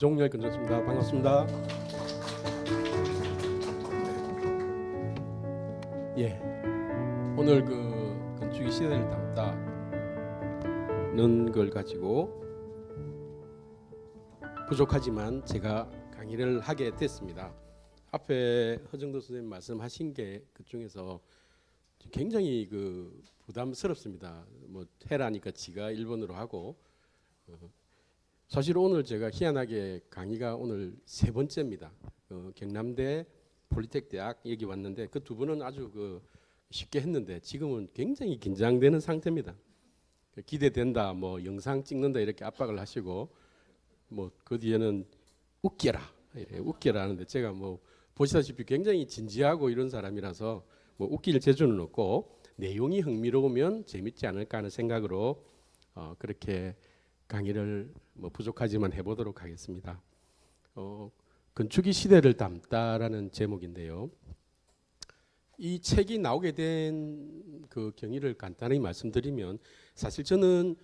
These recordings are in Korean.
종렬 건졌습니다. 반갑습니다. 예, 오늘 그 건축의 시대를 담다는 걸 가지고 부족하지만 제가 강의를 하게 됐습니다. 앞에 허정도 선생님 말씀하신 게 그 중에서 굉장히 그 부담스럽습니다. 뭐 해라니까 지가 일본어로 하고 사실 오늘 제가 희한하게 강의가 오늘 세 번째입니다. 경남대 폴리텍 대학 여기 왔는데 그 두 분은 아주 쉽게 했는데 지금은 굉장히 긴장되는 상태입니다. 기대된다, 뭐 영상 찍는다 이렇게 압박을 하시고 뭐 그 뒤에는 웃겨라, 웃겨라 하는데 제가 뭐 보시다시피 굉장히 진지하고 이런 사람이라서 뭐 웃길 재주는 없고 내용이 흥미로우면 재밌지 않을까 하는 생각으로 그렇게 강의를 뭐 부족하지만 해보도록 하겠습니다. 건축의 시대를 담다라는 제목인데요. 이 책이 나오게 된 그 경위를 간단히 말씀드리면 사실 저는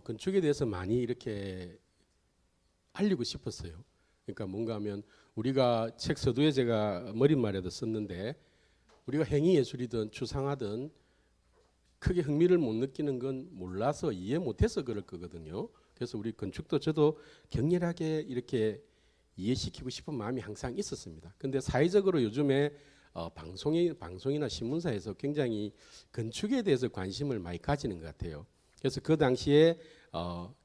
건축에 대해서 많이 이렇게 알리고 싶었어요. 그러니까 뭔가 하면 우리가 책 서두에 제가 머릿말에도 썼는데 우리가 행위예술이든 추상화든 크게 흥미를 못 느끼는 건 몰라서 이해 못해서 그럴 거거든요. 그래서 우리 건축도 저도 격렬하게 이렇게 이해시키고 싶은 마음이 항상 있었습니다. 근데 사회적으로 요즘에 방송이나 신문사에서 굉장히 건축에 대해서 관심을 많이 가지는 것 같아요. 그래서 그 당시에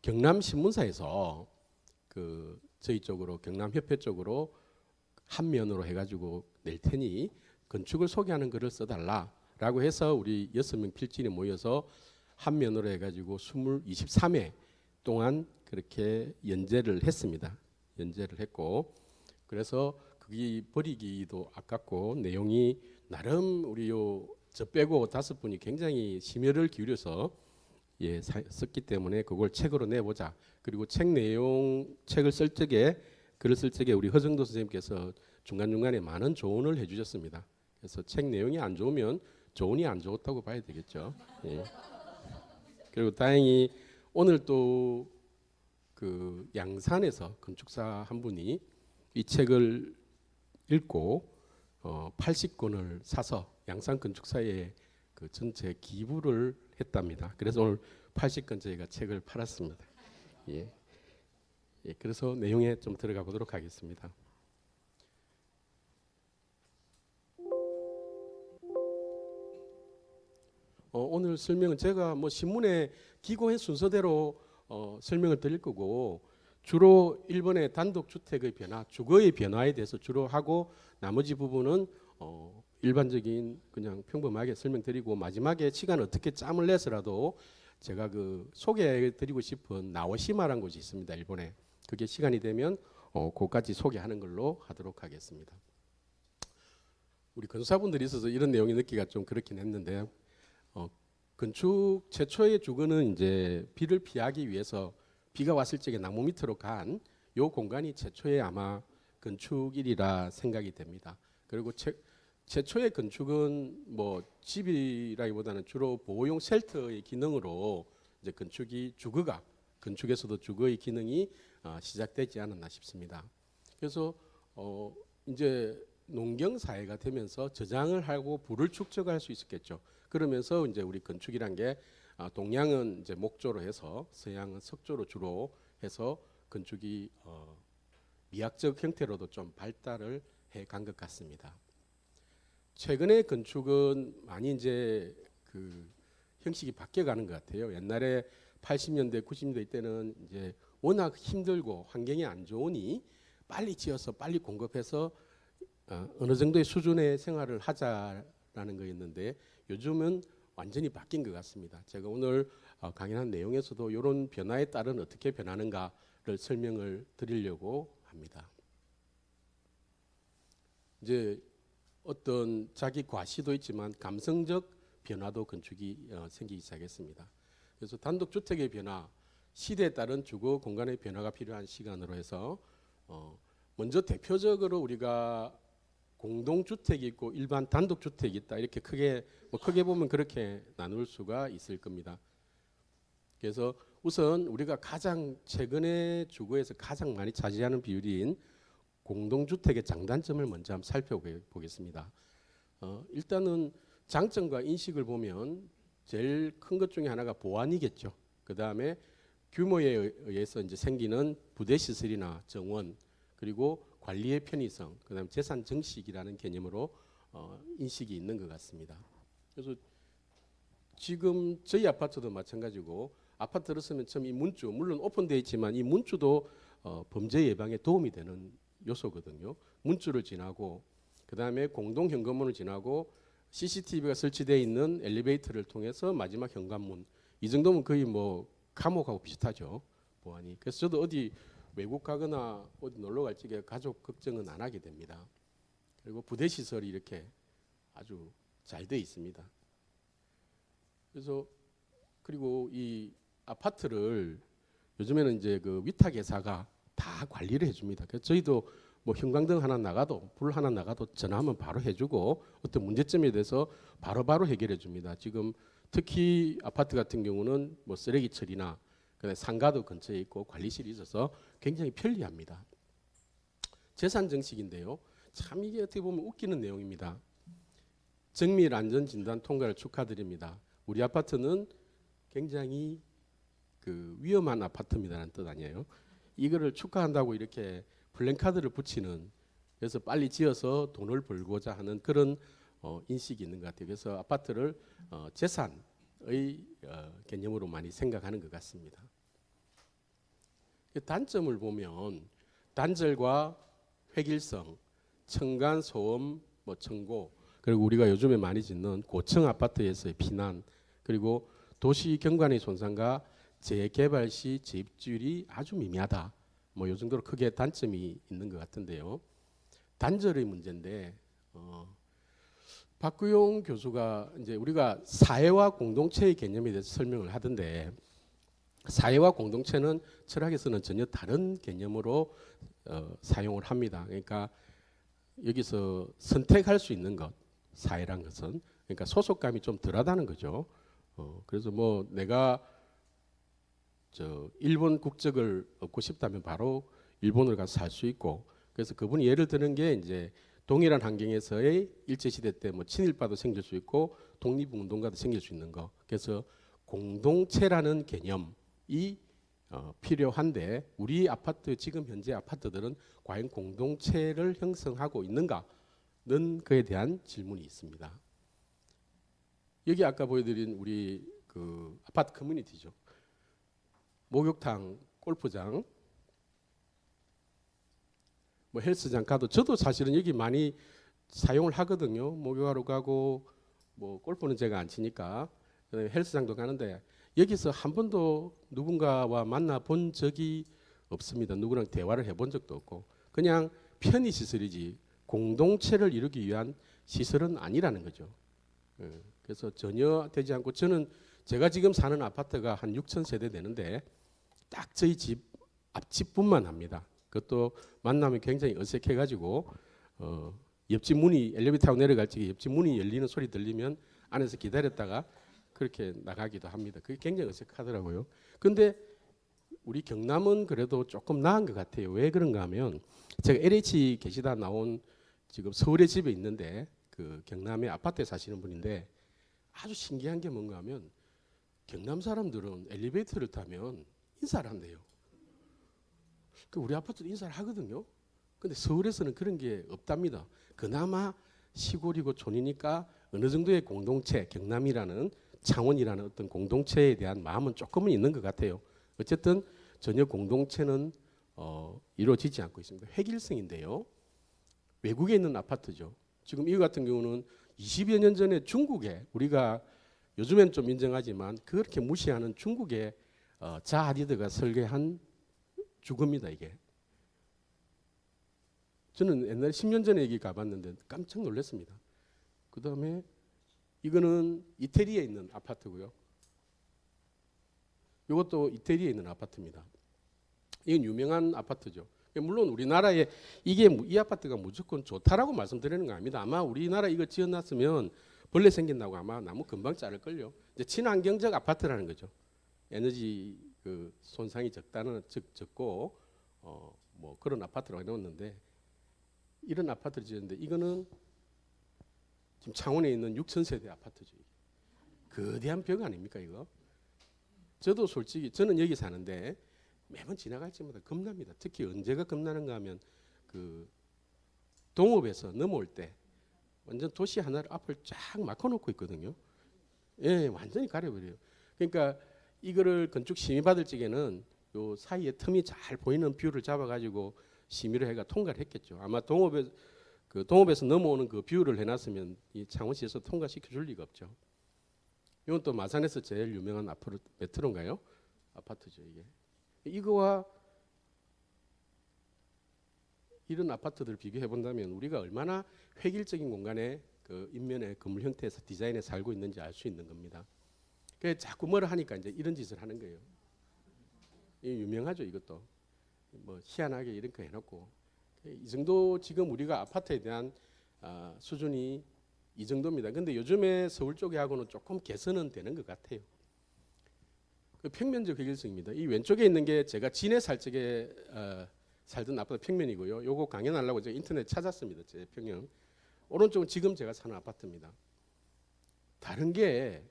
경남 신문사에서 그 저희 쪽으로 경남협회 쪽으로 한 면으로 해가지고 낼 테니 건축을 소개하는 글을 써달라라고 해서 우리 6명 필진이 모여서 한 면으로 해가지고 23회 동안 그렇게 연재를 했습니다. 연재를 했고 그래서 그게 버리기도 아깝고 내용이 나름 우리 저 빼고 5분이 굉장히 심혈을 기울여서 썼기 때문에 그걸 책으로 내보자. 그리고 책을 쓸 적에 글을 쓸 적에 우리 허정도 선생님께서 중간중간에 많은 조언을 해주셨습니다. 그래서 책 내용이 안 좋으면 조언이 안 좋다고 봐야 되겠죠. 예. 그리고 다행히 오늘 또 그 양산에서 건축사 한 분이 이 책을 읽고 80권을 사서 양산 건축사에 그 전체 기부를 했답니다. 그래서 오늘 80권 저희가 책을 팔았습니다. 예. 그래서 내용에 좀 들어가 보도록 하겠습니다. 오늘 설명은 제가 뭐 신문에 기고한 순서대로 설명을 드릴 거고 주로 일본의 단독주택의 변화, 주거의 변화에 대해서 주로 하고 나머지 부분은 일반적인 그냥 평범하게 설명드리고 마지막에 시간 어떻게 짬을 내서라도 제가 그 소개해드리고 싶은 나오시마라는 곳이 있습니다. 일본에. 그게 시간이 되면 그까지 소개하는 걸로 하도록 하겠습니다. 우리 건축사분들이 있어서 이런 내용이 느끼기가 좀 그렇긴 했는데 건축 최초의 주거는 이제 비를 피하기 위해서 비가 왔을 적에 나무 밑으로 간 요 공간이 최초의 아마 건축이라 생각이 됩니다. 그리고 최초의 건축은 뭐 집이라기보다는 주로 보호용 쉘터의 기능으로 이제 건축에서도 주거의 기능이 시작되지 않았나 싶습니다. 그래서 이제 농경 사회가 되면서 저장을 하고 불을 축적할 수 있었겠죠. 그러면서 이제 우리 건축이란 게 동양은 이제 목조로 해서 서양은 석조로 주로 해서 건축이 미학적 형태로도 좀 발달을 해 간 것 같습니다. 최근에 건축은 많이 이제 그 형식이 바뀌어가는 것 같아요. 옛날에 80년대, 90년대 때는 이제 워낙 힘들고 환경이 안 좋으니 빨리 지어서 빨리 공급해서 어느 정도의 수준의 생활을 하자라는 거였는데 요즘은 완전히 바뀐 것 같습니다. 제가 오늘 강연한 내용에서도 이런 변화에 따른 어떻게 변하는가를 설명을 드리려고 합니다. 이제 어떤 자기 과시도 있지만 감성적 변화도 건축이 생기기 시작했습니다. 그래서 단독주택의 변화, 시대에 따른 주거 공간의 변화가 필요한 시간으로 해서 먼저 대표적으로 우리가 공동주택이 있고 일반 단독주택이 있다. 이렇게 크게 보면 그렇게 나눌 수가 있을 겁니다. 그래서 우선 우리가 가장 최근에 주거에서 가장 많이 차지하는 비율인 공동주택의 장단점을 먼저 한번 살펴보겠습니다. 일단은 장점과 인식을 보면 제일 큰 것 중에 하나가 보안이겠죠. 그 다음에 규모에 의해서 이제 생기는 부대 시설이나 정원, 그리고 관리의 편의성, 그 다음에 재산 정식이라는 개념으로 인식이 있는 것 같습니다. 그래서 지금 저희 아파트도 마찬가지고, 아파트를 쓰면 처음 이 문주, 물론 오픈되어 있지만 이 문주도 범죄 예방에 도움이 되는 요소거든요. 문주를 지나고, 그 다음에 공동 현관문을 지나고, CCTV가 설치되어 있는 엘리베이터를 통해서 마지막 현관문, 이 정도면 거의 뭐 감옥하고 비슷하죠, 보안이. 그래서 저도 어디 외국 가거나 어디 놀러 갈 적에 가족 걱정은 안 하게 됩니다. 그리고 부대 시설이 이렇게 아주 잘 되어 있습니다. 그래서 그리고 이 아파트를 요즘에는 이제 그 위탁회사가 다 관리를 해줍니다. 그래서 저희도 뭐 형광등 하나 나가도, 불 하나 나가도 전화하면 바로 해주고, 어떤 문제점에 대해서 바로바로 해결해 줍니다. 지금 특히 아파트 같은 경우는 뭐 쓰레기 처리나 그다음에 상가도 근처에 있고 관리실이 있어서 굉장히 편리합니다. 재산 정식인데요, 참 이게 어떻게 보면 웃기는 내용입니다. 정밀 안전 진단 통과를 축하드립니다. 우리 아파트는 굉장히 그 위험한 아파트입니다라는 뜻 아니에요. 이거를 축하한다고 이렇게 플랜카드를 붙이는, 그래서 빨리 지어서 돈을 벌고자 하는 그런 인식이 있는 것 같아요. 그래서 아파트를 재산의 개념으로 많이 생각하는 것 같습니다. 단점을 보면 단절과 획일성, 층간 소음, 뭐 청고, 그리고 우리가 요즘에 많이 짓는 고층 아파트에서의 피난, 그리고 도시 경관의 손상과 재개발 시 재입주율이 아주 미미하다. 뭐 이 정도로 크게 단점이 있는 것 같은데요. 단절의 문제인데 박구용 교수가 이제 우리가 사회와 공동체의 개념에 대해서 설명을 하던데, 사회와 공동체는 철학에서는 전혀 다른 개념으로 사용을 합니다. 그러니까 여기서 선택할 수 있는 것, 사회란 것은, 그러니까 소속감이 좀 덜하다는 거죠. 그래서 뭐 내가 일본 국적을 얻고 싶다면 바로 일본을 가서 살 수 있고, 그래서 그분이 예를 드는 게 이제 동일한 환경에서의 일제시대 때 뭐 친일파도 생길 수 있고 독립운동가도 생길 수 있는 거. 그래서 공동체라는 개념이 필요한데, 우리 아파트, 지금 현재 아파트들은 과연 공동체를 형성하고 있는가는 그에 대한 질문이 있습니다. 여기 아까 보여드린 우리 그 아파트 커뮤니티죠. 목욕탕, 골프장, 뭐 헬스장 가도, 저도 사실은 여기 많이 사용을 하거든요. 목욕하러 가고, 뭐 골프는 제가 안 치니까 헬스장도 가는데, 여기서 한 번도 누군가와 만나 본 적이 없습니다. 누구랑 대화를 해본 적도 없고, 그냥 편의시설이지 공동체를 이루기 위한 시설은 아니라는 거죠. 그래서 전혀 되지 않고, 저는 제가 지금 사는 아파트가 한 6천 세대 되는데 딱 저희 집 앞집뿐만 합니다. 그것도 만나면 굉장히 어색해가지고 옆집 문이, 엘리베이터 타고 내려갈 적에 옆집 문이 열리는 소리 들리면 안에서 기다렸다가 그렇게 나가기도 합니다. 그게 굉장히 어색하더라고요. 근데 우리 경남은 그래도 조금 나은 것 같아요. 왜 그런가 하면, 제가 LH 계시다 나온, 지금 서울에 집에 있는데 그 경남의 아파트에 사시는 분인데, 아주 신기한 게 뭔가 하면 경남 사람들은 엘리베이터를 타면 인사를 한대요. 그 우리 아파트도 인사를 하거든요. 근데 서울에서는 그런 게 없답니다. 그나마 시골이고 촌이니까 어느 정도의 공동체, 경남이라는, 창원이라는 어떤 공동체에 대한 마음은 조금은 있는 것 같아요. 어쨌든 전혀 공동체는 이루어지지 않고 있습니다. 획일성인데요, 외국에 있는 아파트죠. 지금 이거 같은 경우는 20여 년 전에 중국에, 우리가 요즘엔 좀 인정하지만 그렇게 무시하는 중국의 자하디드가 설계한 주거입니다. 이게 저는 옛날에 10년 전에 여기 가봤는데 깜짝 놀랐습니다. 그 다음에 이거는 이태리에 있는 아파트고요. 이것도 이태리에 있는 아파트입니다. 이건 유명한 아파트죠. 물론 우리나라에 이 아파트가 무조건 좋다라고 말씀드리는 거 아닙니다. 아마 우리나라 이거 지어놨으면 벌레 생긴다고 아마 나무 금방 자를걸요. 이제 친환경적 아파트라는 거죠. 에너지 그 손상이 적고 뭐 그런 아파트라고 해놓았는데 이런 아파트를 지었는데 이거는 지금 창원에 있는 6천 세대 아파트죠. 거대한 벽 아닙니까 이거? 저도 솔직히 저는 여기 사는데 매번 지나갈 때마다 겁납니다. 특히 언제가 겁나는가 하면 그 동업에서 넘어올 때 완전 도시 하나를 앞을 쫙 막아놓고 있거든요. 예, 완전히 가려버려요. 그러니까 이거를 건축 심의 받을 적에는 요 사이에 틈이 잘 보이는 뷰를 잡아가지고 심의를 해가 통과를 했겠죠. 아마 동업에서 넘어오는 그 뷰를 해놨으면 이 창원시에서 통과시켜줄 리가 없죠. 이건 또 마산에서 제일 유명한 메트로인가요? 아파트죠 이게. 이거와 이런 아파트들을 비교해 본다면 우리가 얼마나 획일적인 공간에 그 인면의 건물 형태에서 디자인에 살고 있는지 알 수 있는 겁니다. 그래서 자꾸 뭐라 하니까 이제 이런 짓을 하는 거예요. 유명하죠 이것도. 뭐 희한하게 이런 거 해놓고 이 정도 지금 우리가 아파트에 대한 수준이 이 정도입니다. 근데 요즘에 서울 쪽하고는 조금 개선은 되는 것 같아요. 그 평면적 획일성입니다. 이 왼쪽에 있는 게 제가 진해 살 적에 살던 아파트 평면이고요. 요거 강연하려고 제가 인터넷 찾았습니다. 제 평면. 오른쪽은 지금 제가 사는 아파트입니다. 다른 게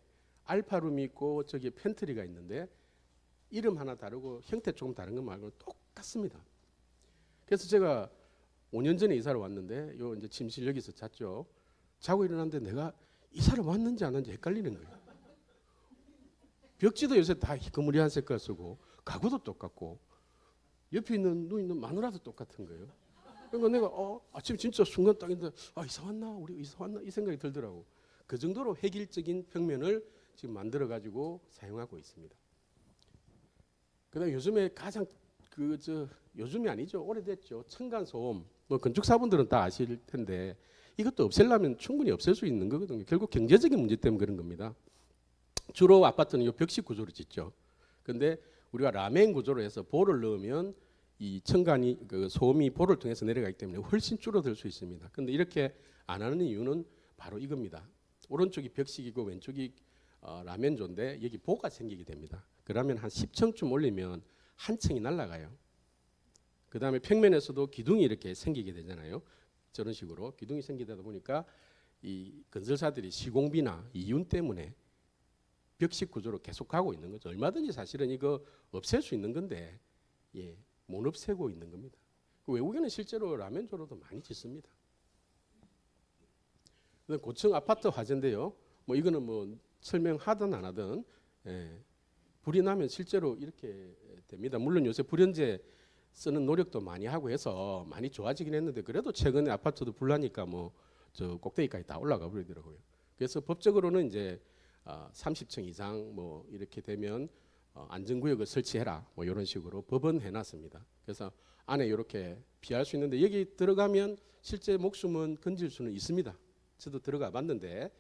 알파룸이 있고 저기 팬트리가 있는데 이름 하나 다르고 형태 조금 다른 것 말고는 똑같습니다. 그래서 제가 5년 전에 이사를 왔는데 요 이제 침실 여기서 잤죠. 자고 일어났는데 내가 이사를 왔는지 안 왔는지 헷갈리는 거예요. 벽지도 요새 다 희끄무리한 색깔 쓰고 가구도 똑같고 옆에 있는 누이는 마누라도 똑같은 거예요. 그러니까 내가 아침 진짜 순간 딱인데 이사 왔나 우리 이사 왔나 이 생각이 들더라고. 그 정도로 획일적인 평면을 지금 만들어 가지고 사용하고 있습니다. 그다음 요즘에 가장 요즘이 아니죠. 오래됐죠. 층간소음. 뭐 건축사분들은 다 아실 텐데 이것도 없애려면 충분히 없앨 수 있는 거거든요. 결국 경제적인 문제 때문에 그런 겁니다. 주로 아파트는 이 벽식 구조로 짓죠. 근데 우리가 라멘 구조로 해서 볼을 넣으면 이 층간이 그 소음이 볼을 통해서 내려가기 때문에 훨씬 줄어들 수 있습니다. 근데 이렇게 안 하는 이유는 바로 이겁니다. 오른쪽이 벽식이고 왼쪽이 라멘조인데 여기 보가 생기게 됩니다. 그러면 한 10층쯤 올리면 한 층이 날아가요. 그 다음에 평면에서도 기둥이 이렇게 생기게 되잖아요. 저런 식으로 기둥이 생기다 보니까 이 건설사들이 시공비나 이윤 때문에 벽식 구조로 계속 가고 있는 거죠. 얼마든지 사실은 이거 없앨 수 있는 건데 못 없애고 있는 겁니다. 외국에는 실제로 라멘조로도 많이 짓습니다. 고층 아파트 화재인데요. 뭐 이거는 뭐 설명하든 안 하든 불이 나면 실제로 이렇게 됩니다. 물론 요새 불연제 쓰는 노력도 많이 하고 해서 많이 좋아지긴 했는데 그래도 최근에 아파트도 불나니까 뭐 저 꼭대기까지 다 올라가 버리더라고요. 그래서 법적으로는 이제 30층 이상 뭐 이렇게 되면 안전구역을 설치해라 뭐 이런 식으로 법은 해놨습니다. 그래서 안에 이렇게 피할 수 있는데 여기 들어가면 실제 목숨은 건질 수는 있습니다. 저도 들어가 봤는데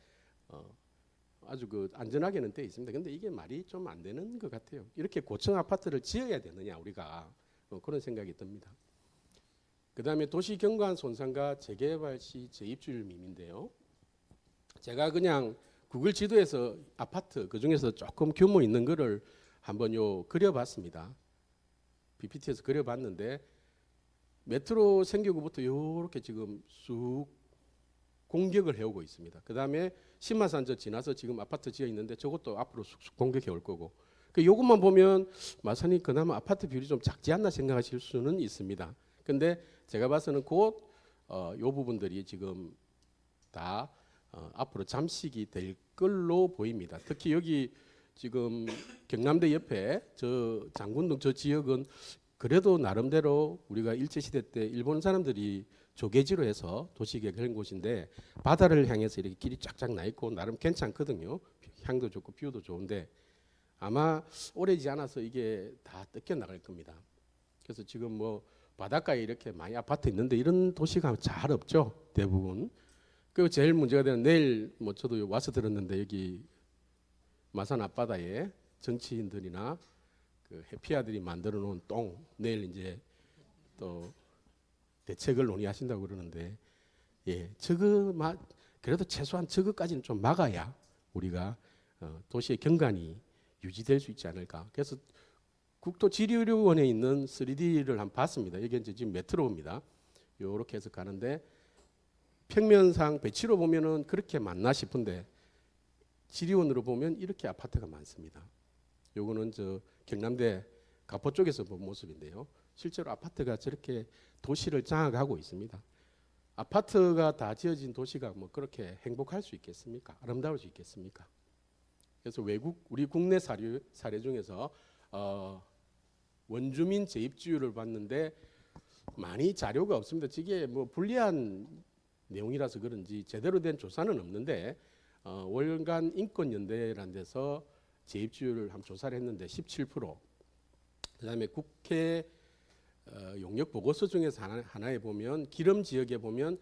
아주 그 안전하게는 돼 있습니다. 근데 이게 말이 좀 안 되는 것 같아요. 이렇게 고층 아파트를 지어야 되느냐 우리가 그런 생각이 듭니다. 그 다음에 도시 경관 손상과 재개발 시 재입주율 밈인데요. 제가 그냥 구글 지도에서 아파트 그 중에서 조금 규모 있는 거를 한번 그려봤습니다. PPT에서 그려봤는데 메트로 생기고부터 이렇게 지금 쑥 공격을 해오고 있습니다. 그 다음에 신마산 저 지나서 지금 아파트 지어 있는데 저것도 앞으로 쑥쑥 공격해 올 거고. 요것만 보면 마산이 그나마 아파트 비율이 좀 작지 않나 생각하실 수는 있습니다. 근데 제가 봐서는 곧 요 부분들이 지금 다 앞으로 잠식이 될 걸로 보입니다. 특히 여기 지금 경남대 옆에 저 장군동 저 지역은 그래도 나름대로 우리가 일제시대 때 일본 사람들이 조개지로 해서 도시계획을 한 곳인데 바다를 향해서 이렇게 길이 쫙쫙 나 있고 나름 괜찮거든요. 향도 좋고 뷰도 좋은데 아마 오래지 않아서 이게 다 뜯겨 나갈 겁니다. 그래서 지금 뭐 바닷가에 이렇게 많이 아파트 있는데 이런 도시가 잘 없죠. 대부분. 그리고 제일 문제가 되는 내일 뭐 저도 와서 들었는데 여기 마산 앞바다에 정치인들이나 그 해피아들이 만들어 놓은 똥 내일 이제 또 대책을 논의하신다고 그러는데 저거 그래도 최소한 저거까지는 좀 막아야 우리가 도시의 경관이 유지될 수 있지 않을까. 그래서 국토지리원에 있는 3D를 한번 봤습니다. 이게 이제 지금 메트로입니다. 요렇게 해서 가는데 평면상 배치로 보면은 그렇게 많나 싶은데 지리원으로 보면 이렇게 아파트가 많습니다. 요거는 저 경남대 가포 쪽에서 본 모습인데요. 실제로 아파트가 저렇게 도시를 장악하고 있습니다. 아파트가 다 지어진 도시가 뭐 그렇게 행복할 수 있겠습니까? 아름다울 수 있겠습니까? 그래서 우리 국내 사례 중에서 원주민 재입주율을 봤는데 많이 자료가 없습니다. 이게 뭐 불리한 내용이라서 그런지 제대로 된 조사는 없는데 월간 인권연대라는 데서 재입주율을 한번 조사를 했는데 17%. 그다음에 국회 용역 보고서 중에서 하나에 보면 기름 지역에 보면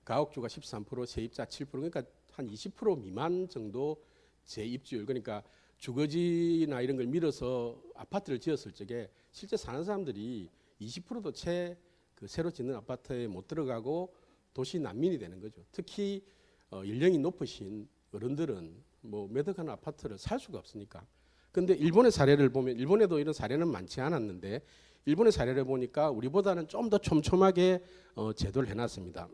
가옥주가 13%, 세입자 7%, 그러니까 한 20% 미만 정도 재입주율. 그러니까 주거지나 이런 걸 밀어서 아파트를 지었을 적에 실제 사는 사람들이 20%도 채 그 새로 짓는 아파트에 못 들어가고 도시 난민이 되는 거죠. 특히 연령이 높으신 어른들은 뭐 매덕한 아파트를 살 수가 없으니까. 근데 일본의 사례를 보면 일본에도 이런 사례는 많지 않았는데 일본의 사례를 보니까 우리보다는 좀 더 촘촘하게 제도를 해놨습니다.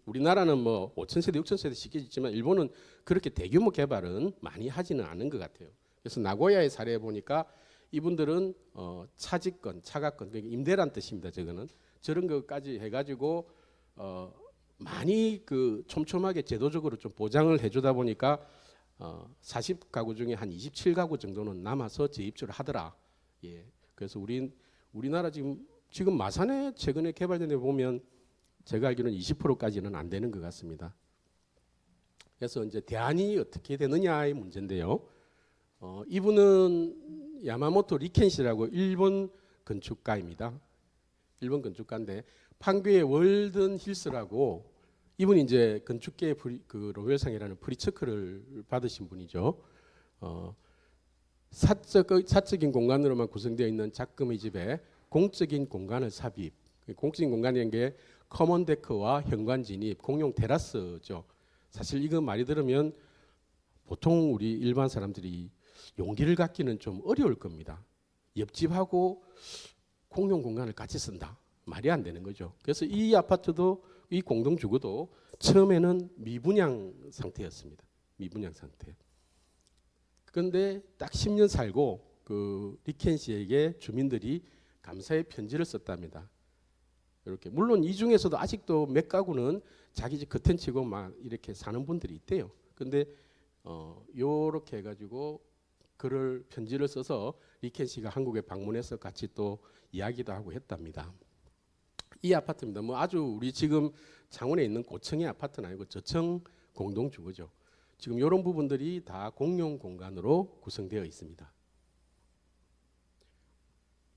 우리나라는 뭐 5,000세대, 6,000세대 쉽게 짓지만 일본은 그렇게 대규모 개발은 많이 하지는 않은 것 같아요. 그래서 나고야의 사례에 보니까 이분들은 차직권, 차가권, 그러니까 임대란 뜻입니다. 저런 것까지 해가지고 많이 그 촘촘하게 제도적으로 좀 보장을 해주다 보니까 40가구 중에 한 27가구 정도는 남아서 재입주를 하더라. 예. 그래서 우리나라 지금 마산에 최근에 개발된 데 보면 제가 알기로는 20%까지는 안 되는 것 같습니다. 그래서 이제 대안이 어떻게 되느냐의 문제인데요. 이분은 야마모토 리켄시라고 일본 건축가입니다. 일본 건축가인데 판교의 월든 힐스라고 이분이 이제 건축계의 그 로열상이라는 프리처크를 받으신 분이죠. 사적인 공간으로만 구성되어 있는 작금의 집에 공적인 공간을 삽입. 공적인 공간이라는 게 커먼 데크와 현관 진입, 공용 테라스죠. 사실 이거 말이 들으면 보통 우리 일반 사람들이 용기를 갖기는 좀 어려울 겁니다. 옆집하고 공용 공간을 같이 쓴다. 말이 안 되는 거죠. 그래서 이 아파트도 이 공동주거도 처음에는 미분양 상태였습니다. 미분양 상태. 그런데 딱 10년 살고 그 리켄 씨에게 주민들이 감사의 편지를 썼답니다. 이렇게 물론 이 중에서도 아직도 몇 가구는 자기 집 커튼 치고 막 이렇게 사는 분들이 있대요. 근데 요렇게 해가지고 글을 편지를 써서 리켄 씨가 한국에 방문해서 같이 또 이야기도 하고 했답니다. 이 아파트입니다. 뭐 아주 우리 지금 창원에 있는 고층의 아파트는 아니고 저층 공동주거죠. 지금 이런 부분들이 다 공용 공간으로 구성되어 있습니다.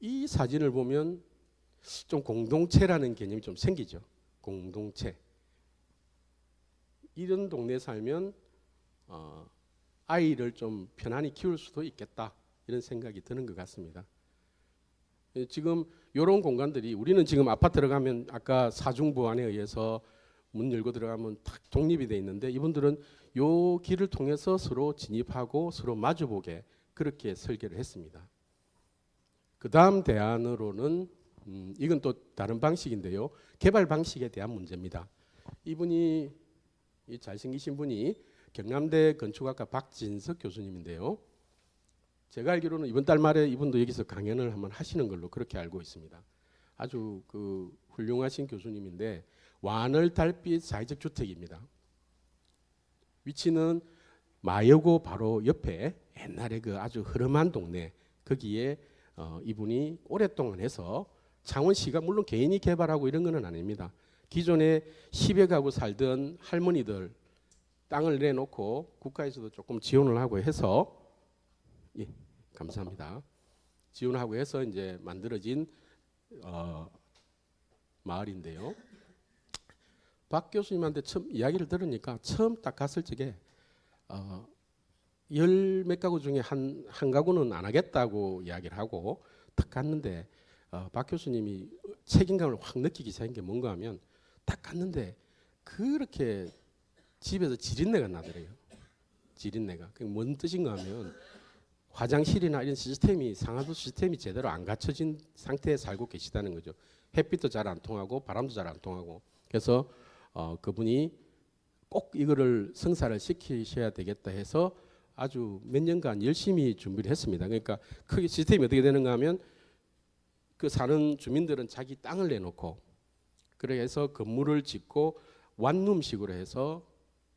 이 사진을 보면 좀 공동체라는 개념이 좀 생기죠. 공동체. 이런 동네에 살면 아이를 좀 편안히 키울 수도 있겠다 이런 생각이 드는 것 같습니다. 지금 이런 공간들이 우리는 지금 아파트를 가면 아까 사중보안에 의해서 문 열고 들어가면 탁 독립이 돼 있는데 이분들은 요 길을 통해서 서로 진입하고 서로 마주보게 그렇게 설계를 했습니다. 그 다음 대안으로는 이건 또 다른 방식인데요. 개발 방식에 대한 문제입니다. 이분이 이 잘생기신 분이 경남대 건축학과 박진석 교수님인데요. 제가 알기로는 이번 달 말에 이분도 여기서 강연을 한번 하시는 걸로 그렇게 알고 있습니다. 아주 그 훌륭하신 교수님인데 완월 달빛 사회적 주택입니다. 위치는 마여고 바로 옆에 옛날에 그 아주 흐름한 동네 거기에 이분이 오랫동안 해서 창원시가 물론 개인이 개발하고 이런 거는 아닙니다. 기존에 10여 가구 살던 할머니들 땅을 내놓고 국가에서도 조금 지원을 하고 해서 예, 감사합니다. 지원하고 해서 이제 만들어진 마을인데요. 박 교수님한테 처음 이야기를 들으니까 처음 딱 갔을 적에 열 몇 가구 중에 한 가구는 안 하겠다고 이야기를 하고 딱 갔는데 박 교수님이 책임감을 확 느끼기 시작한 게 뭔가 하면 딱 갔는데 그렇게 집에서 지린내가 나더래요. 지린내가. 그게 뭔 뜻인가 하면 화장실이나 이런 시스템이 상하도 시스템이 제대로 안 갖춰진 상태에 살고 계시다는 거죠. 햇빛도 잘 안 통하고 바람도 잘 안 통하고. 그래서 그분이 꼭 이거를 성사를 시키셔야 되겠다 해서 아주 몇 년간 열심히 준비를 했습니다. 그러니까 크게 시스템이 어떻게 되는가 하면 그 사는 주민들은 자기 땅을 내놓고 그래서 건물을 짓고 원룸식으로 해서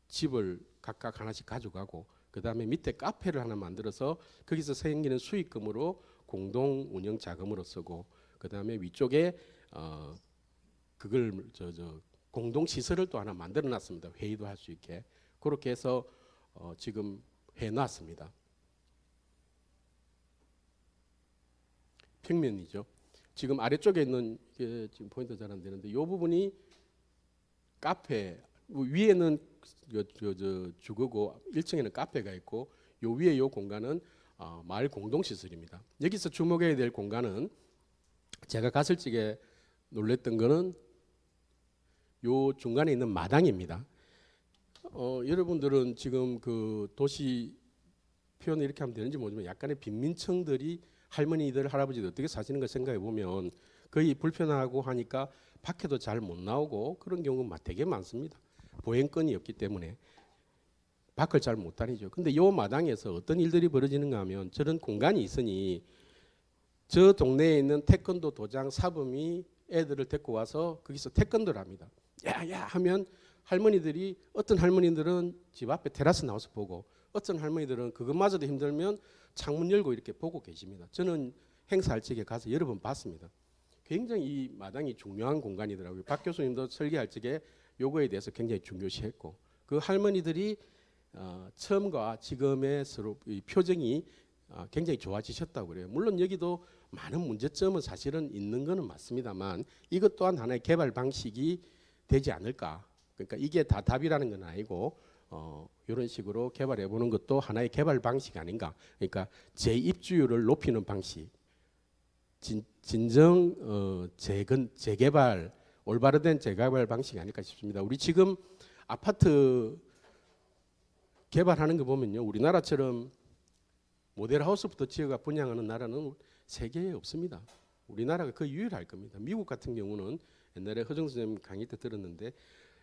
집을 각각 하나씩 가져가고 그다음에 밑에 카페를 하나 만들어서 거기서 생기는 수익금으로 공동 운영 자금으로 쓰고 그다음에 위쪽에 그걸 공동 시설을 또 하나 만들어 놨습니다. 회의도 할 수 있게. 그렇게 해서 지금 해 놨습니다. 평면이죠. 지금 아래쪽에 있는 게 지금 포인트 잘 안 되는데 이 부분이 카페 위에는 주거고 1층에는 카페가 있고 요 위에 요 공간은 마을 공동 시설입니다. 여기서 주목해야 될 공간은 제가 갔을 적에 놀랬던 거는 요 중간에 있는 마당입니다. 여러분들은 지금 그 도시 표현을 이렇게 하면 되는지 모르지만 약간의 빈민층들이 할머니들 할아버지들 어떻게 사시는가 생각해 보면 거의 불편하고 하니까 밖에도 잘 못 나오고 그런 경우가 되게 많습니다. 보행권이 없기 때문에 밖을 잘 못 다니죠. 근데 요 마당에서 어떤 일들이 벌어지는가 하면 저런 공간이 있으니 저 동네에 있는 태권도 도장 사범이 애들을 데리고 와서 거기서 태권도를 합니다. 야야 하면 할머니들이 어떤 할머니들은 집 앞에 테라스 나와서 보고 어떤 할머니들은 그것마저도 힘들면 창문 열고 이렇게 보고 계십니다. 저는 행사할 적에 가서 여러 번 봤습니다. 굉장히 이 마당이 중요한 공간이더라고요. 박 교수님도 설계할 적에 요거에 대해서 굉장히 중요시했고 그 할머니들이 처음과 지금의 서로 이 표정이 굉장히 좋아지셨다고 그래요. 물론 여기도 많은 문제점은 사실은 있는 거는 맞습니다만 이것 또한 하나의 개발 방식이 되지 않을까. 그러니까 이게 다 답이라는 건 아니고 이런 식으로 개발해 보는 것도 하나의 개발 방식 아닌가. 그러니까 재입주율을 높이는 방식. 진정 재개발 올바르된 재개발 방식이 아닐까 싶습니다. 우리 지금 아파트 개발하는 거 보면요, 우리나라처럼 모델하우스부터 지어가 분양하는 나라는 세계에 없습니다. 우리나라가 거의 유일할 겁니다. 미국 같은 경우는 옛날에 허정 선생님 강의 때 들었는데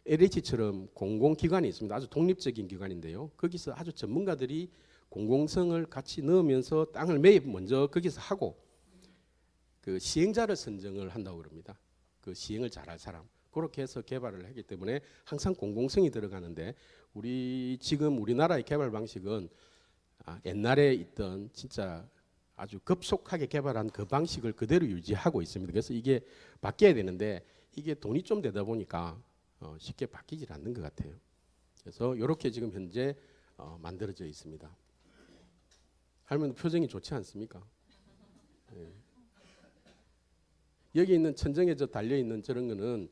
LH처럼 공공기관이 있습니다. 아주 독립적인 기관인데요. 거기서 아주 전문가들이 공공성을 같이 넣으면서 땅을 매입 먼저 거기서 하고 그 시행자를 선정을 한다고 그럽니다. 그 시행을 잘할 사람. 그렇게 해서 개발을 하기 때문에 항상 공공성이 들어가는데 우리 지금 우리나라의 개발 방식은 옛날에 있던 진짜 아주 급속하게 개발한 그 방식을 그대로 유지하고 있습니다. 그래서 이게 바뀌어야 되는데 이게 돈이 좀 되다 보니까 쉽게 바뀌질 않는 것 같아요. 그래서 이렇게 지금 현재 만들어져 있습니다. 할머니 표정이 좋지 않습니까? 네. 여기 있는 천정에 달려 있는 저런 거는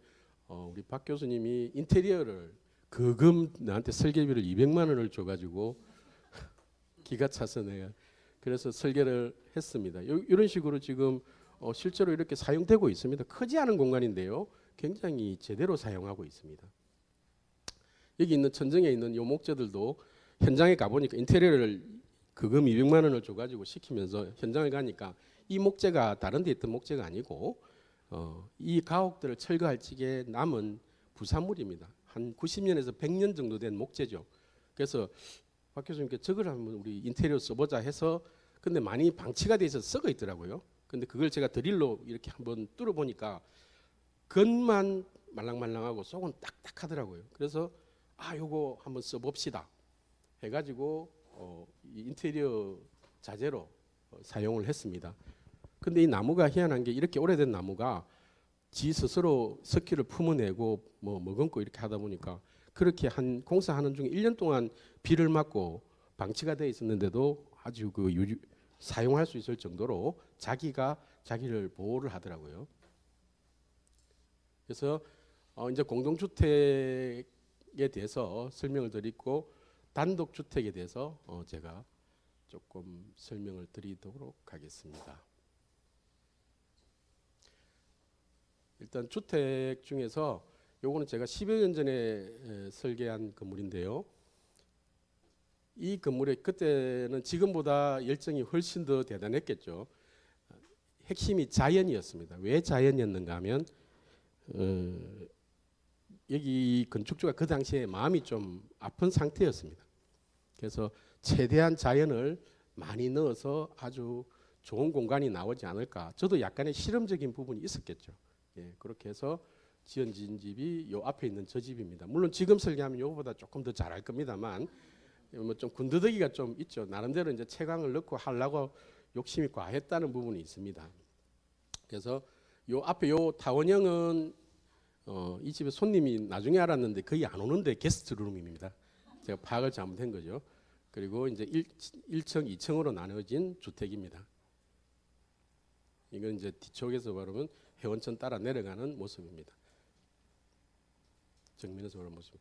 우리 박 교수님이 인테리어를 그금 나한테 설계비를 200만 원을 줘가지고 기가 차서 내가 그래서 설계를 했습니다. 이런 식으로 지금 실제로 이렇게 사용되고 있습니다. 크지 않은 공간인데요, 굉장히 제대로 사용하고 있습니다. 여기 있는 천정에 있는 요 목재들도 현장에 가보니까 인테리어를 그금 200만 원을 줘가지고 시키면서 현장을 가니까 이 목재가 다른 데 있던 목재가 아니고 이 가옥들을 철거할 적에 남은 부산물입니다. 한 90년에서 100년 정도 된 목재죠. 그래서 박 교수님께 저걸 한번 우리 인테리어 써보자 해서 근데 많이 방치가 돼 있어서 썩어 있더라고요. 근데 그걸 제가 드릴로 이렇게 한번 뚫어 보니까 겉만 말랑말랑하고 속은 딱딱하더라고요. 그래서 요거 한번 써봅시다 해가지고 이 인테리어 자재로 사용을 했습니다. 근데 이 나무가 희한한 게 이렇게 오래된 나무가 지 스스로 석기를 품어내고 뭐 머금고 이렇게 하다 보니까 그렇게 한 공사하는 중에 1년 동안 비를 맞고 방치가 돼 있었는데도 아주 그 사용할 수 있을 정도로 자기가 자기를 보호를 하더라고요. 그래서 이제 공동주택에 대해서 설명을 드리고 단독주택에 대해서 제가 조금 설명을 드리도록 하겠습니다. 일단 주택 중에서 요거는 제가 10여 년 전에 설계한 건물인데요. 이 건물에 그때는 지금보다 열정이 훨씬 더 대단했겠죠. 핵심이 자연이었습니다. 왜 자연이었는가 하면 여기 건축주가 그 당시에 마음이 좀 아픈 상태였습니다. 그래서 최대한 자연을 많이 넣어서 아주 좋은 공간이 나오지 않을까. 저도 약간의 실험적인 부분이 있었겠죠. 예, 그렇게 해서 지어진 집이 요 앞에 있는 저 집입니다. 물론 지금 설계하면 요거보다 조금 더 잘할 겁니다만 뭐 좀 군더더기가 좀 있죠. 나름대로 이제 채광을 넣고 하려고 욕심이 과했다는 부분이 있습니다. 그래서 요 앞에 요 타원형은 이 집에 손님이 나중에 알았는데 거의 안 오는데 게스트룸입니다. 제가 파악을 잘못한 거죠. 그리고 이제 1층, 2층으로 나눠진 주택입니다. 이건 이제 뒤쪽에서 바르면 해원천 따라 내려가는 모습입니다. 정면에서 보는 모습.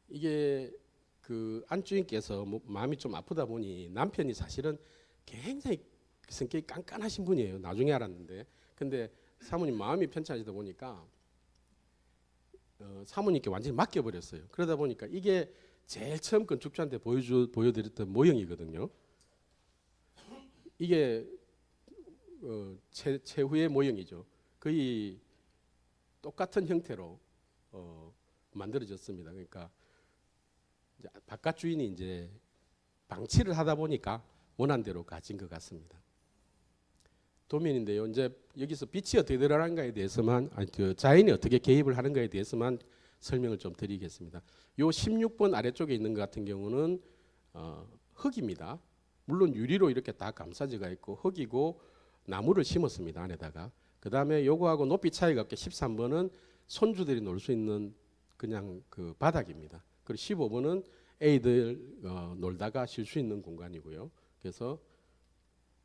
이게 그 안주인께서 마음이 좀 아프다 보니 남편이 사실은 굉장히 성격이 깐깐하신 분이에요. 나중에 알았는데. 근데 사모님 마음이 편찮으시다 보니까 사모님께 완전히 맡겨버렸어요. 그러다 보니까 이게 제일 처음 건축주한테 보여드렸던 모형이거든요. 이게 최후의 모형이죠. 거의 똑같은 형태로 만들어졌습니다. 그러니까 이제 바깥 주인이 이제 방치를 하다 보니까 원한 대로 가진 것 같습니다. 도면인데요. 이제 여기서 빛이 어떻게 들어가는가에 대해서만 자연이 어떻게 개입을 하는가에 대해서만 설명을 좀 드리겠습니다. 요 16번 아래쪽에 있는 것 같은 경우는 흙입니다. 물론 유리로 이렇게 다 감싸져가 있고 흙이고 나무를 심었습니다. 안에다가. 그 다음에 요거하고 높이 차이가 없게 13번은 손주들이 놀 수 있는 그냥 그 바닥입니다. 그리고 15번은 애들 놀다가 쉴 수 있는 공간이고요. 그래서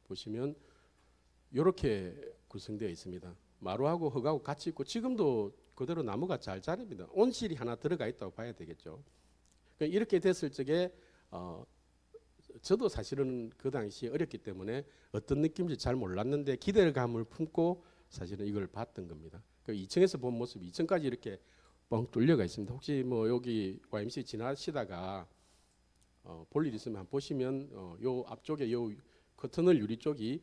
보시면 이렇게 구성되어 있습니다. 마루하고 흙하고 같이 있고 지금도 그대로 나무가 잘 자랍니다. 온실이 하나 들어가 있다고 봐야 되겠죠. 그러니까 이렇게 됐을 적에 저도 사실은 그 당시에 어렸기 때문에 어떤 느낌인지 잘 몰랐는데 기대감을 품고 사실은 이걸 봤던 겁니다. 그 2층에서 본 모습, 2층까지 이렇게 뻥 뚫려가 있습니다. 혹시 뭐 여기 YMC 지나시다가 볼 일 있으면 한번 보시면 요 앞쪽에 요 커튼을 유리 쪽이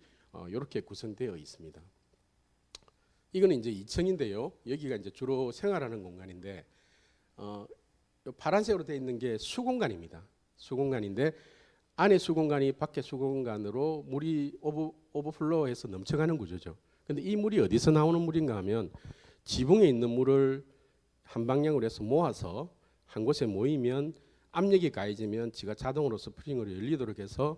이렇게 구성되어 있습니다. 이거는 이제 2층인데요. 여기가 이제 주로 생활하는 공간인데 파란색으로 되어 있는 게 수공간입니다. 수공간인데 안에 수공간이 밖에 수공간으로 물이 오버플로우해서 넘쳐가는 구조죠. 근데 이 물이 어디서 나오는 물인가 하면 지붕에 있는 물을 한 방향으로 해서 모아서 한 곳에 모이면 압력이 가해지면 지가 자동으로 스프링으로 열리도록 해서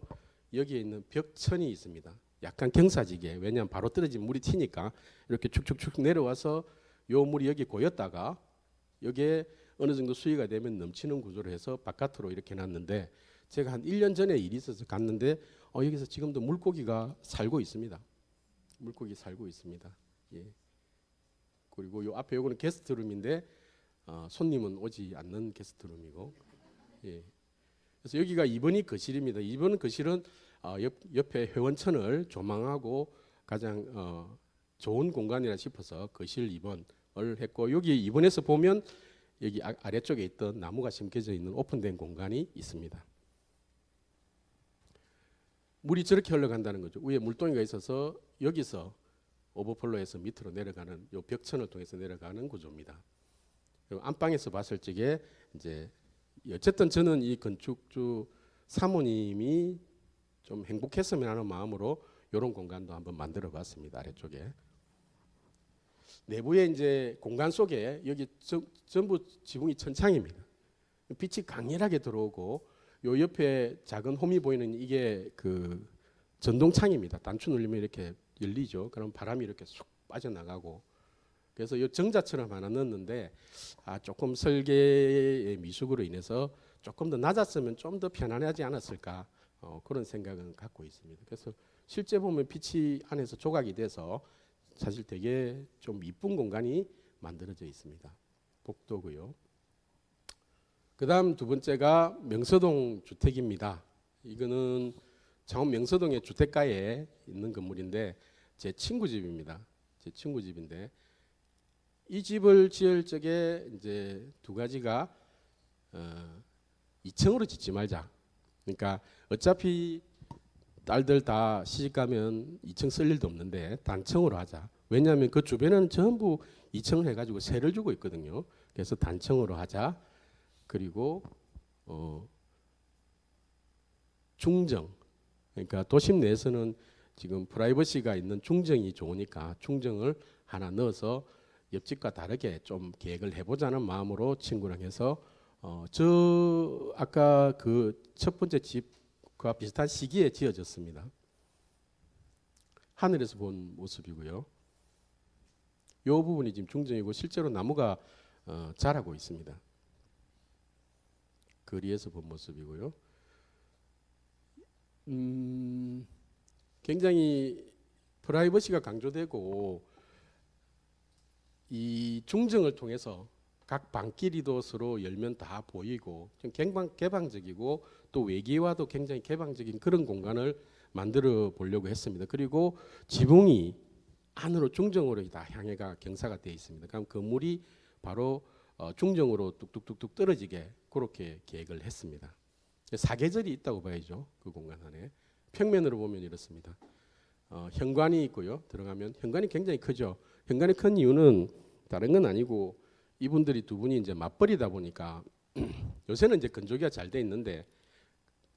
여기에 있는 벽천이 있습니다. 약간 경사지게, 왜냐하면 바로 떨어지면 물이 튀니까 이렇게 축축축 내려와서 요 물이 여기 고였다가 여기에 어느 정도 수위가 되면 넘치는 구조로 해서 바깥으로 이렇게 놨는데 제가 한 1년 전에 일이 있어서 갔는데 여기서 지금도 물고기가 살고 있습니다. 물고기 살고 있습니다. 예. 그리고 요 앞에 요거는 게스트룸인데 손님은 오지 않는 게스트룸이고, 예. 그래서 여기가 2번이 거실입니다. 2번 거실은 옆에 회원천을 조망하고 가장 좋은 공간이라 싶어서 거실 2번을 했고, 여기 2번에서 보면 여기 아래쪽에 있던 나무가 심겨져 있는 오픈된 공간이 있습니다. 물이 저렇게 흘러간다는 거죠. 위에 물동이가 있어서 여기서 오버플로에서 밑으로 내려가는 요 벽천을 통해서 내려가는 구조입니다. 안방에서 봤을 적에 이제 어쨌든 저는 이 건축주 사모님이 좀 행복했으면 하는 마음으로 이런 공간도 한번 만들어 봤습니다. 아래쪽에. 내부에 이제 공간 속에 여기 전부 지붕이 천창입니다. 빛이 강렬하게 들어오고 요 옆에 작은 홈이 보이는 이게 그 전동창입니다. 단추 눌리면 이렇게 열리죠. 그럼 바람이 이렇게 쑥 빠져나가고, 그래서 이 정자처럼 하나 넣었는데 조금 설계의 미숙으로 인해서 조금 더 낮았으면 좀 더 편안하지 않았을까 그런 생각은 갖고 있습니다. 그래서 실제 보면 빛이 안에서 조각이 돼서 사실 되게 좀 이쁜 공간이 만들어져 있습니다. 복도고요. 그 다음 두 번째가 명서동 주택입니다. 이거는 창원 명서동의 주택가에 있는 건물인데 제 친구 집입니다. 제 친구 집인데 이 집을 지을 적에 이제 두 가지가 2층으로 짓지 말자. 그러니까 어차피 딸들 다 시집 가면 2층 쓸 일도 없는데 단층으로 하자. 왜냐하면 그 주변에는 전부 2층을 해가지고 세를 주고 있거든요. 그래서 단층으로 하자. 그리고 중정. 그러니까 도심 내에서는 지금 프라이버시가 있는 중정이 좋으니까 중정을 하나 넣어서 옆집과 다르게 좀 계획을 해보자는 마음으로 친구랑 해서 저 아까 그 첫 번째 집과 비슷한 시기에 지어졌습니다. 하늘에서 본 모습이고요. 이 부분이 지금 중정이고 실제로 나무가 자라고 있습니다. 거리에서 본 모습이고요. 굉장히 프라이버시가 강조되고 이 중정을 통해서 각 방끼리도 서로 열면 다 보이고 좀 개방적이고 또 외기와도 굉장히 개방적인 그런 공간을 만들어 보려고 했습니다. 그리고 지붕이 안으로 중정으로 다 향해가 경사가 되어 있습니다. 그럼 건물이 바로 중정으로 뚝뚝뚝뚝 떨어지게 그렇게 계획을 했습니다. 사계절이 있다고 봐야죠. 그 공간 안에. 평면으로 보면 이렇습니다. 현관이 있고요. 들어가면 현관이 굉장히 크죠. 현관이 큰 이유는 다른 건 아니고 이분들이 두 분이 이제 맞벌이다 보니까 요새는 이제 건조기가 잘 돼 있는데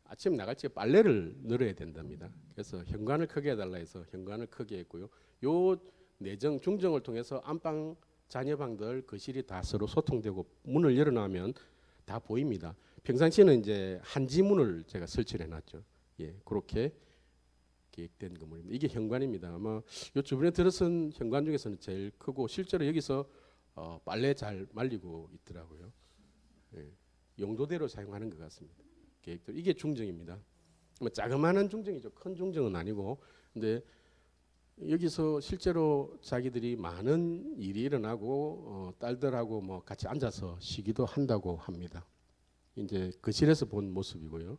아침 나갈 때 빨래를 널어야 된답니다. 그래서 현관을 크게 해달라 해서 현관을 크게 했고요. 요 내정 중정을 통해서 안방 자녀방들 거실이 다 서로 소통되고 문을 열어놓으면 다 보입니다. 평상시에는 이제 한지문을 제가 설치해 놨죠. 예, 그렇게 계획된 건물입니다. 이게 현관입니다. 아마 요 주변에 들어선 현관 중에서는 제일 크고 실제로 여기서 빨래 잘 말리고 있더라고요. 예, 용도대로 사용하는 것 같습니다. 계획대로 이게 중정입니다. 뭐 자그마한 중정이죠. 큰 중정은 아니고 근데 여기서 실제로 자기들이 많은 일이 일어나고 딸들하고 뭐 같이 앉아서 쉬기도 한다고 합니다. 이제 거실에서 본 모습이고요.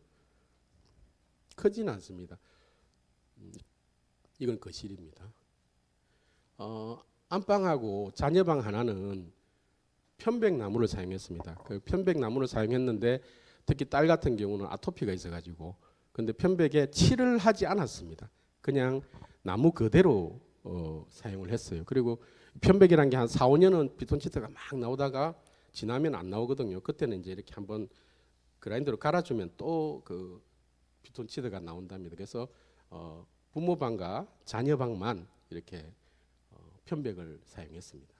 크지는 않습니다. 이건 거실입니다. 안방하고 자녀방 하나는 편백나무를 사용했습니다. 그 편백나무를 사용했는데 특히 딸 같은 경우는 아토피가 있어가지고 근데 편백에 칠을 하지 않았습니다. 그냥 나무 그대로 사용을 했어요. 그리고 편백이란 게 한 4, 5년은 피톤치드가 막 나오다가 지나면 안 나오거든요. 그때는 이제 이렇게 한번 그라인더로 갈아주면 또 그 피톤치드가 나온답니다. 그래서 부모방과 자녀방만 이렇게 편백을 사용했습니다.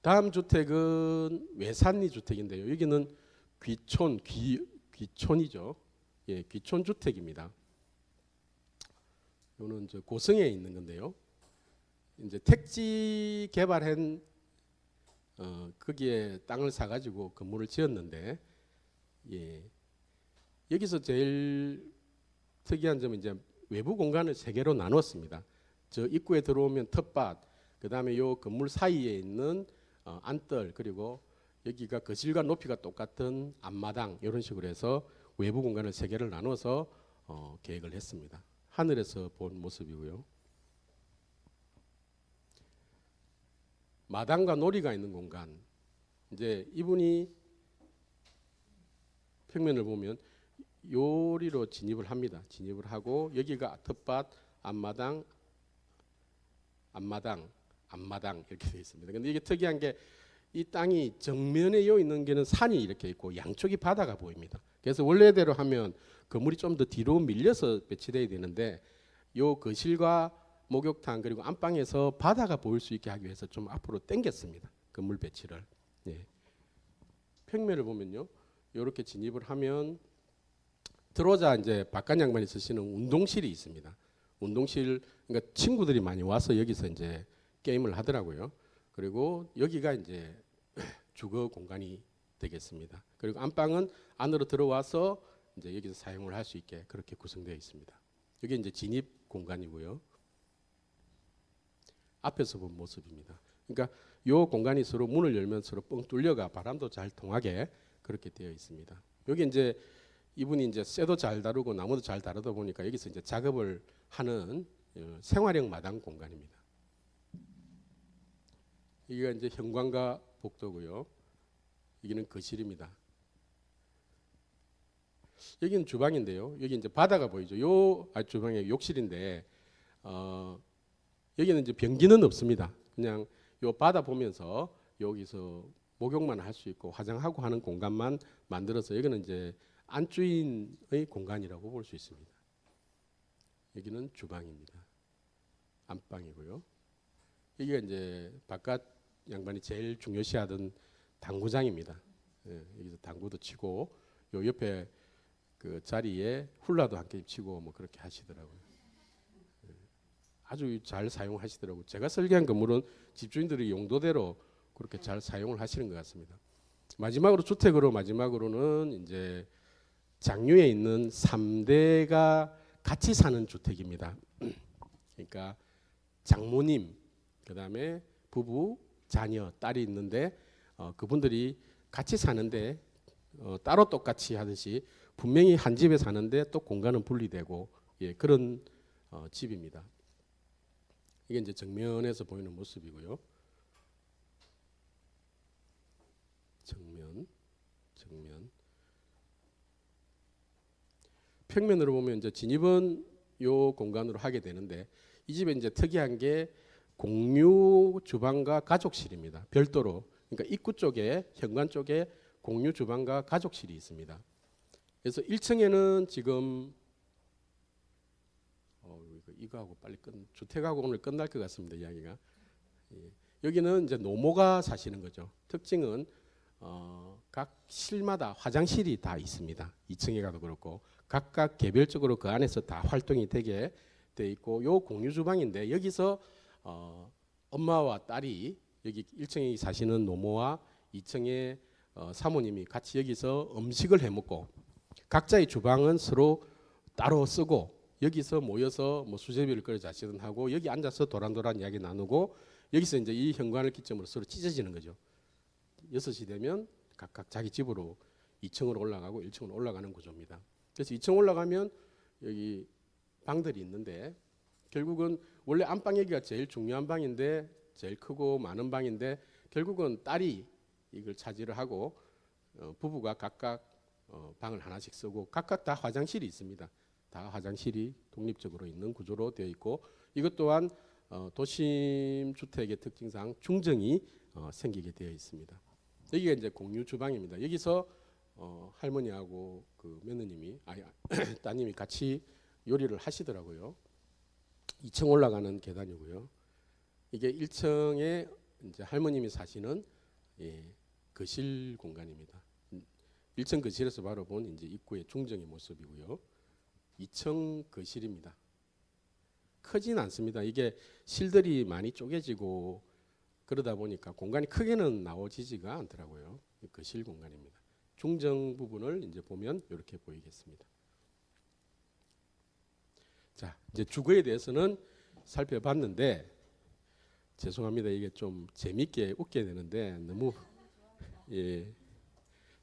다음 주택은 외산리 주택인데요. 여기는 귀촌이죠. 예, 귀촌 주택입니다. 이거는 저 고성에 있는 건데요. 이제 택지 개발한 거기에 땅을 사가지고 건물을 지었는데, 예, 여기서 제일 특이한 점은 이제 외부 공간을 세 개로 나눴습니다. 저 입구에 들어오면 텃밭, 그 다음에 요 건물 사이에 있는 안뜰, 그리고 여기가 거실과 높이가 똑같은 앞마당 이런 식으로 해서 외부 공간을 세 개를 나눠서 계획을 했습니다. 하늘에서 본 모습이고요. 마당과 놀이가 있는 공간. 이제 이분이 평면을 보면 요리로 진입을 합니다. 진입을 하고 여기가 텃밭, 앞마당 이렇게 되어 있습니다. 근데 이게 특이한 게 이 땅이 정면에 요 있는 게는 산이 이렇게 있고 양쪽이 바다가 보입니다. 그래서 원래대로 하면 건물이 좀 더 뒤로 밀려서 배치돼야 되는데 요 거실과 목욕탕 그리고 안방에서 바다가 보일 수 있게 하기 위해서 좀 앞으로 당겼습니다. 건물 배치를. 예. 평면을 보면요. 이렇게 진입을 하면 들어오자 이제 박간 양반이 쓰시는 운동실이 있습니다. 운동실 그러니까 친구들이 많이 와서 여기서 이제 게임을 하더라고요. 그리고 여기가 이제 주거 공간이 되겠습니다. 그리고 안방은 안으로 들어와서 이제 여기서 사용을 할 수 있게 그렇게 구성되어 있습니다. 여기 이제 진입 공간이고요. 앞에서 본 모습입니다. 그러니까 요 공간이 서로 문을 열면 서로 뻥 뚫려가 바람도 잘 통하게 그렇게 되어 있습니다. 여기 이제 이분이 이제 쇠도 잘 다루고 나무도 잘 다루다 보니까 여기서 이제 작업을 하는 생활형 마당 공간입니다. 여기가 이제 현관과 복도고요. 여기는 거실입니다. 여기는 주방인데요. 여기 이제 바다가 보이죠. 요 주방의 욕실인데 여기는 이제 변기는 없습니다. 그냥 요 바다 보면서 여기서 목욕만 할 수 있고 화장하고 하는 공간만 만들어서 여기는 이제 안주인의 공간이라고 볼 수 있습니다. 여기는 주방입니다. 안방이고요. 여기가 이제 바깥 양반이 제일 중요시하던 당구장입니다. 예, 여기서 당구도 치고 요 옆에 그 자리에 훌라도 함께 치고 뭐 그렇게 하시더라고요. 예, 아주 잘 사용하시더라고요. 제가 설계한 건물은 집주인들이 용도대로 그렇게 잘 사용을 하시는 것 같습니다. 마지막으로 주택으로 마지막으로는 이제 장류에 있는 3대가 같이 사는 주택입니다. 그러니까 장모님, 그다음에 부부, 자녀, 딸이 있는데 그분들이 같이 사는데 따로 똑같이 하듯이 분명히 한 집에 사는데 또 공간은 분리되고 예, 그런 집입니다. 이게 이제 정면에서 보이는 모습이고요. 정면. 평면으로 보면 이제 진입은 요 공간으로 하게 되는데 이 집에 이제 특이한 게 공유 주방과 가족실입니다. 별도로. 그러니까 입구 쪽에 현관 쪽에 공유 주방과 가족실이 있습니다. 그래서 1층에는 지금 이거하고 빨리 주택하고 오늘 끝날 것 같습니다. 이야기가. 예. 여기는 이제 노모가 사시는 거죠. 특징은 각 실마다 화장실이 다 있습니다. 2층에 가도 그렇고 각각 개별적으로 그 안에서 다 활동이 되게 돼 있고 요 공유 주방인데 여기서 엄마와 딸이 여기 1층에 사시는 노모와 2층에 사모님이 같이 여기서 음식을 해 먹고 각자의 주방은 서로 따로 쓰고 여기서 모여서 뭐 수제비를 끓여 자시든 하고 여기 앉아서 도란도란 이야기 나누고 여기서 이제 이 현관을 기점으로 서로 찢어지는 거죠. 6시 되면 각각 자기 집으로 2층으로 올라가고 1층으로 올라가는 구조입니다. 그래서 2층 올라가면 여기 방들이 있는데 결국은 원래 안방 여기가 제일 중요한 방인데 제일 크고 많은 방인데 결국은 딸이 이걸 차지를 하고 부부가 각각 방을 하나씩 쓰고 각각 다 화장실이 있습니다. 다 화장실이 독립적으로 있는 구조로 되어 있고 이것 또한 도심 주택의 특징상 중정이 생기게 되어 있습니다. 여기가 이제 공유 주방입니다. 여기서 할머니하고 그 며느님이 따님이 같이 요리를 하시더라고요. 2층 올라가는 계단이고요. 이게 1층에 이제 할머님이 사시는 거실 공간입니다. 1층 거실에서 바로 본 이제 입구의 중정의 모습이고요. 2층 거실입니다. 크진 않습니다. 이게 실들이 많이 쪼개지고 그러다 보니까 공간이 크게는 나오지가 않더라고요. 거실 공간입니다. 중정 부분을 이제 보면 이렇게 보이겠습니다. 자, 이제 주거에 대해서는 살펴봤는데 죄송합니다. 이게 좀 재밌게 웃게 되는데 너무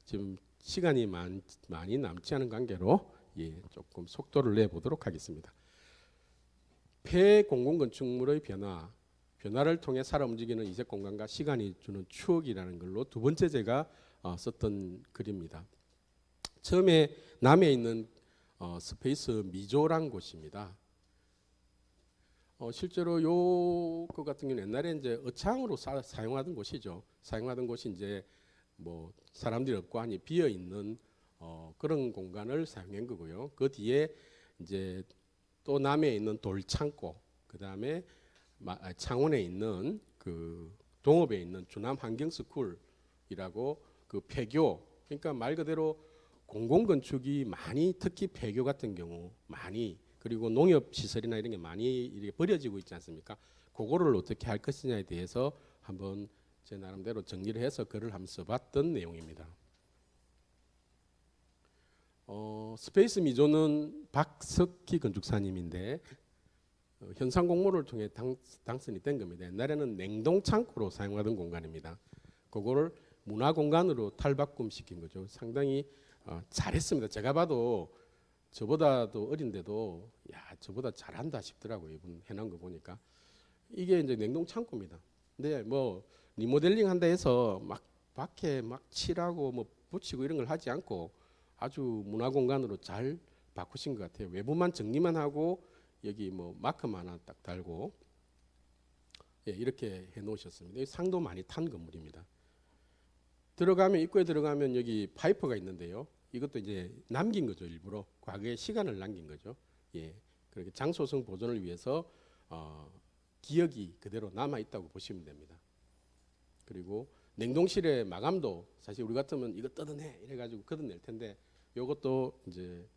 지금 시간이 많이 남지 않은 관계로 조금 속도를 내보도록 하겠습니다. 폐공공건축물의 변화를 통해 살아 움직이는 이색 공간과 시간이 주는 추억이라는 걸로 두 번째 제가 썼던 글입니다. 처음에 남해 있는 스페이스 미조란 곳입니다. 실제로 요거 같은 경우는 옛날에 이제 어창으로 사용하던 곳이죠. 사용하던 곳이 이제 뭐 사람들이 없고 하니 비어 있는 그런 공간을 사용한 거고요. 그 뒤에 이제 또 남해에 있는 돌창고, 그 다음에 창원에 있는 그 동업에 있는 주남 환경스쿨이라고 그 폐교, 그러니까 말 그대로 공공건축이 많이 특히 폐교 같은 경우 많이 그리고 농협 시설이나 이런 게 많이 이렇게 버려지고 있지 않습니까? 그거를 어떻게 할 것이냐에 대해서 한번 제 나름대로 정리를 해서 글을 한번 써봤던 내용입니다. 스페이스 미조는 박석희 건축사님인데 현상 공모를 통해 당선이 된 겁니다. 옛날에는 냉동 창고로 사용하던 공간입니다. 그거를 문화 공간으로 탈바꿈 시킨 거죠. 상당히 잘했습니다. 제가 봐도 저보다도 어린데도 저보다 잘한다 싶더라고요. 이분 해놓은 거 보니까 이게 이제 냉동 창고입니다. 근데 뭐 리모델링 한다 해서 막 밖에 막 칠하고 뭐 붙이고 이런 걸 하지 않고 아주 문화 공간으로 잘 바꾸신 것 같아요. 외부만 정리만 하고 여기 뭐 마크만 하나 딱 달고 예, 이렇게 해 놓으셨습니다. 상도 많이 탄 건물입니다. 들어가면 입구에 들어가면 여기 파이프가 있는데요. 이것도 이제 남긴 거죠. 일부러 과거의 시간을 남긴 거죠. 예, 그렇게 장소성 보존을 위해서 기억이 그대로 남아 있다고 보시면 됩니다. 그리고 냉동실의 마감도 사실 우리 같으면 이거 뜯어내 이래가지고 걷어낼 텐데 이것도 이제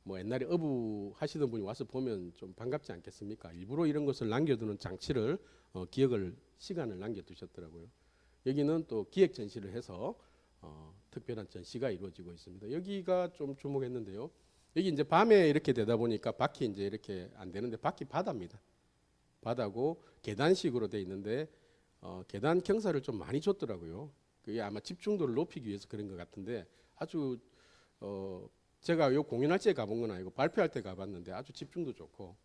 뭐 옛날에 어부 하시던 분이 와서 보면 좀 반갑지 않겠습니까? 일부러 이런 것을 남겨두는 장치를 기억을 시간을 남겨두셨더라고요. 여기는 또 기획 전시를 해서 특별한 전시가 이루어지고 있습니다. 여기가 좀 주목했는데요. 여기 이제 밤에 이렇게 되다 보니까 밖이 이제 이렇게 안 되는데 밖이 바다입니다. 바다고 계단식으로 돼 있는데 계단 경사를 좀 많이 줬더라고요. 그게 아마 집중도를 높이기 위해서 그런 것 같은데 아주 제가 요 공연할 때 가본 건 아니고 발표할 때 가봤는데 아주 집중도 좋고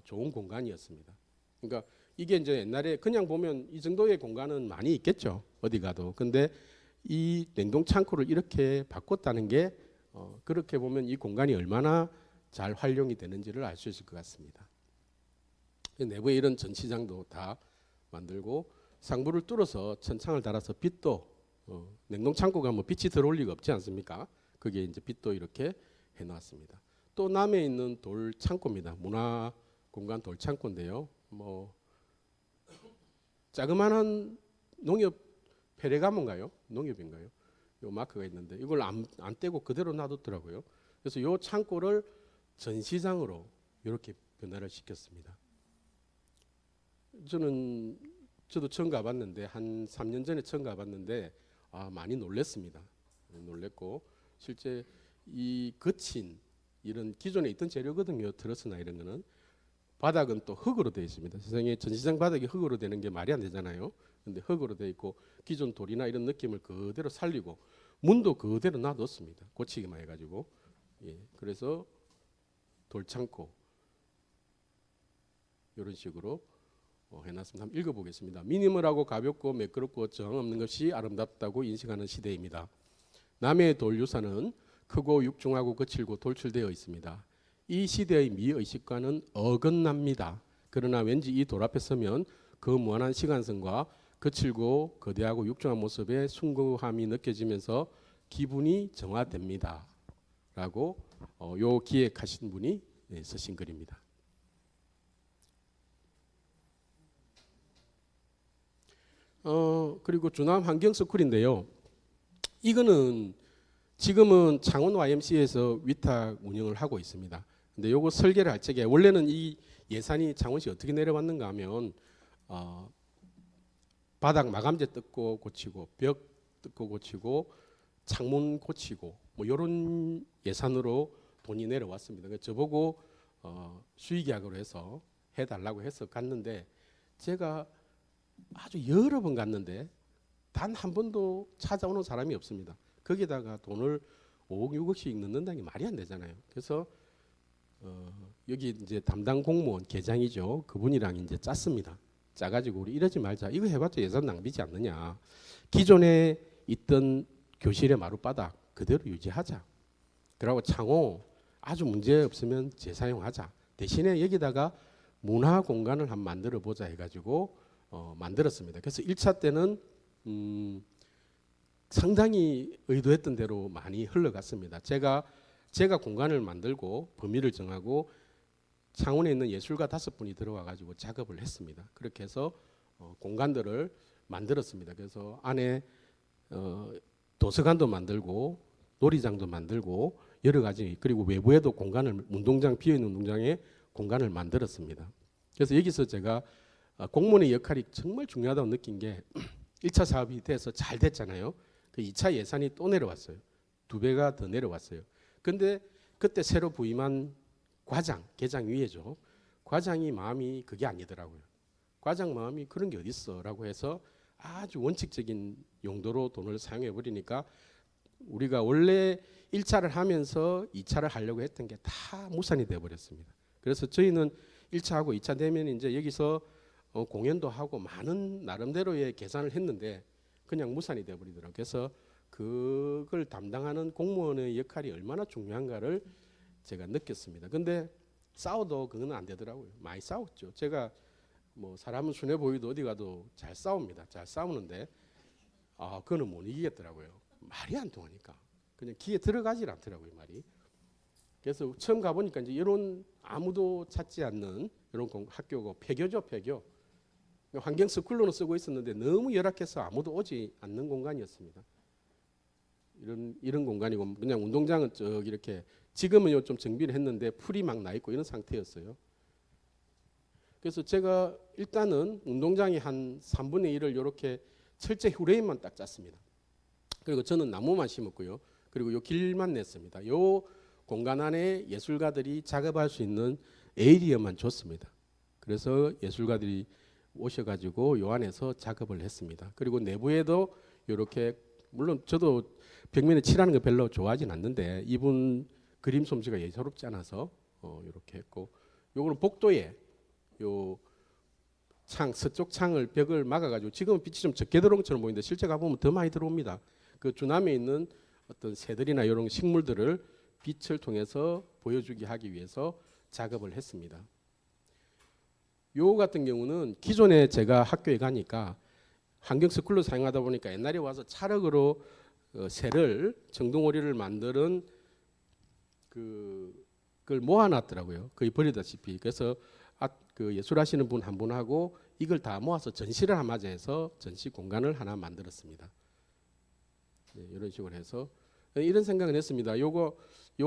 좋은 공간이었습니다. 그러니까 이게 이제 옛날에 그냥 보면 이 정도의 공간은 많이 있겠죠. 어디 가도. 근데 이 냉동 창고를 이렇게 바꿨다는 게 그렇게 보면 이 공간이 얼마나 잘 활용이 되는지를 알 수 있을 것 같습니다. 내부에 이런 전시장도 다 만들고 상부를 뚫어서 천창을 달아서 빛도 냉동 창고가 뭐 빛이 들어올 리가 없지 않습니까? 그게 이제 빛도 이렇게 해놨습니다. 또 남해 있는 돌 창고입니다. 문화 공간 돌 창고인데요. 뭐 자그마한 농협 페레가몬가요? 농협인가요? 요 마크가 있는데 이걸 안 떼고 그대로 놔뒀더라고요. 그래서 요 창고를 전시장으로 이렇게 변화를 시켰습니다. 저도 처음 가봤는데 한 3년 전에 처음 가봤는데 많이 놀랐습니다. 놀랬고 실제 이 거친 이런 기존에 있던 재료거든요. 트러스나 이런 거는 바닥은 또 흙으로 되어 있습니다. 세상에 전시장 바닥이 흙으로 되는 게 말이 안 되잖아요. 근데 흙으로 되어 있고 기존 돌이나 이런 느낌을 그대로 살리고 문도 그대로 놔뒀습니다. 고치기만 해가지고 예, 그래서 돌창고 이런 식으로 해놨습니다. 한번 읽어보겠습니다. 미니멀하고 가볍고 매끄럽고 정 없는 것이 아름답다고 인식하는 시대입니다. 남해의 돌유산은 크고 육중하고 거칠고 돌출되어 있습니다. 이 시대의 미의식과는 어긋납니다. 그러나 왠지 이 돌 앞에 서면 그 무한한 시간성과 거칠고 거대하고 육중한 모습의 숭고함이 느껴지면서 기분이 정화됩니다. 라고 요 기획하신 분이 쓰신 글입니다. 그리고 주남 환경스쿨인데요. 이거는 지금은 창원 YMCA에서 위탁 운영을 하고 있습니다. 근데 요거 설계를 할 적에 원래는 이 예산이 창원시 어떻게 내려왔는가 하면 바닥 마감재 뜯고 고치고 벽 뜯고 고치고 창문 고치고 뭐 이런 예산으로 돈이 내려왔습니다. 그래서 저보고 수의계약으로 해서 해달라고 해서 갔는데 제가 아주 여러 번 갔는데 단 한 번도 찾아오는 사람이 없습니다. 거기다가 돈을 5억 6억씩 넣는다는 게 말이 안 되잖아요. 그래서 여기 이제 담당 공무원 계장이죠. 그분이랑 이제 짰습니다. 짜가지고 우리 이러지 말자. 이거 해봤자 예산 낭비지 않느냐. 기존에 있던 교실의 마룻바닥 그대로 유지하자. 그리고 창호 아주 문제 없으면 재사용하자. 대신에 여기다가 문화 공간을 한번 만들어 보자 해가지고 만들었습니다. 그래서 1차 때는 상당히 의도했던 대로 많이 흘러갔습니다. 제가 공간을 만들고 범위를 정하고 창원에 있는 예술가 5분이 들어와 가지고 작업을 했습니다. 그렇게 해서 공간들을 만들었습니다. 그래서 안에 도서관도 만들고 놀이장도 만들고 여러 가지 그리고 외부에도 공간을 운동장 비어있는 운동장에 공간을 만들었습니다. 그래서 여기서 제가 공무원의 역할이 정말 중요하다고 느낀 게 1차 사업이 돼서 잘 됐잖아요. 그 2차 예산이 또 내려왔어요. 2배가 더 내려왔어요. 근데 그때 새로 부임한 과장, 계장 위에죠. 과장이 마음이 그게 아니더라고요. 과장 마음이 그런 게 어딨어 라고 해서 아주 원칙적인 용도로 돈을 사용해 버리니까 우리가 원래 1차를 하면서 2차를 하려고 했던 게 다 무산이 돼 버렸습니다. 그래서 저희는 1차하고 2차 되면 이제 여기서 공연도 하고 많은 나름대로의 계산을 했는데 그냥 무산이 돼 버리더라고요. 그래서 그걸 담당하는 공무원의 역할이 얼마나 중요한가를 제가 느꼈습니다. 근데 싸워도 그건 안 되더라고요. 많이 싸웠죠. 제가 뭐 사람은 순해 보이도 어디 가도 잘 싸웁니다. 잘 싸우는데 그거는 못 이기겠더라고요. 말이 안 통하니까 그냥 귀에 들어가질 않더라고요, 말이. 그래서 처음 가보니까 이제 이런 아무도 찾지 않는 이런 학교고 폐교죠, 폐교. 환경 스쿨로는 쓰고 있었는데 너무 열악해서 아무도 오지 않는 공간이었습니다. 이런 공간이고 그냥 운동장은 쭉 이렇게 지금은 좀 정비를 했는데 풀이 막 나 있고 이런 상태였어요. 그래서 제가 일단은 운동장이 한 3분의 1을 이렇게 철제 후레임만 딱 짰습니다. 그리고 저는 나무만 심었고요. 그리고 요 길만 냈습니다. 요 공간 안에 예술가들이 작업할 수 있는 에이리어만 줬습니다. 그래서 예술가들이 오셔가지고 요 안에서 작업을 했습니다. 그리고 내부에도 이렇게 물론 저도 벽면에 칠하는 거 별로 좋아하진 않는데 이분 그림 솜씨가 예사롭지 않아서 이렇게 했고 요거는 복도에 요 창 서쪽 창을 벽을 막아가지고 지금은 빛이 좀 적게 들어온 것처럼 보이는데 실제 가보면 더 많이 들어옵니다. 그 주남에 있는 어떤 새들이나 이런 식물들을 빛을 통해서 보여주게 하기 위해서 작업을 했습니다. 요 같은 경우는 기존에 제가 학교에 가니까 환경 스쿨로 사용하다 보니까 옛날에 와서 찰흙으로 새를 정동오리를 만드는 그걸 모아놨더라고요. 거의 버리다시피. 그래서 그 예술하시는 분 한 분하고 이걸 다 모아서 전시를 하마자 해서 전시 공간을 하나 만들었습니다. 네, 이런 식으로 해서 이런 생각을 했습니다. 요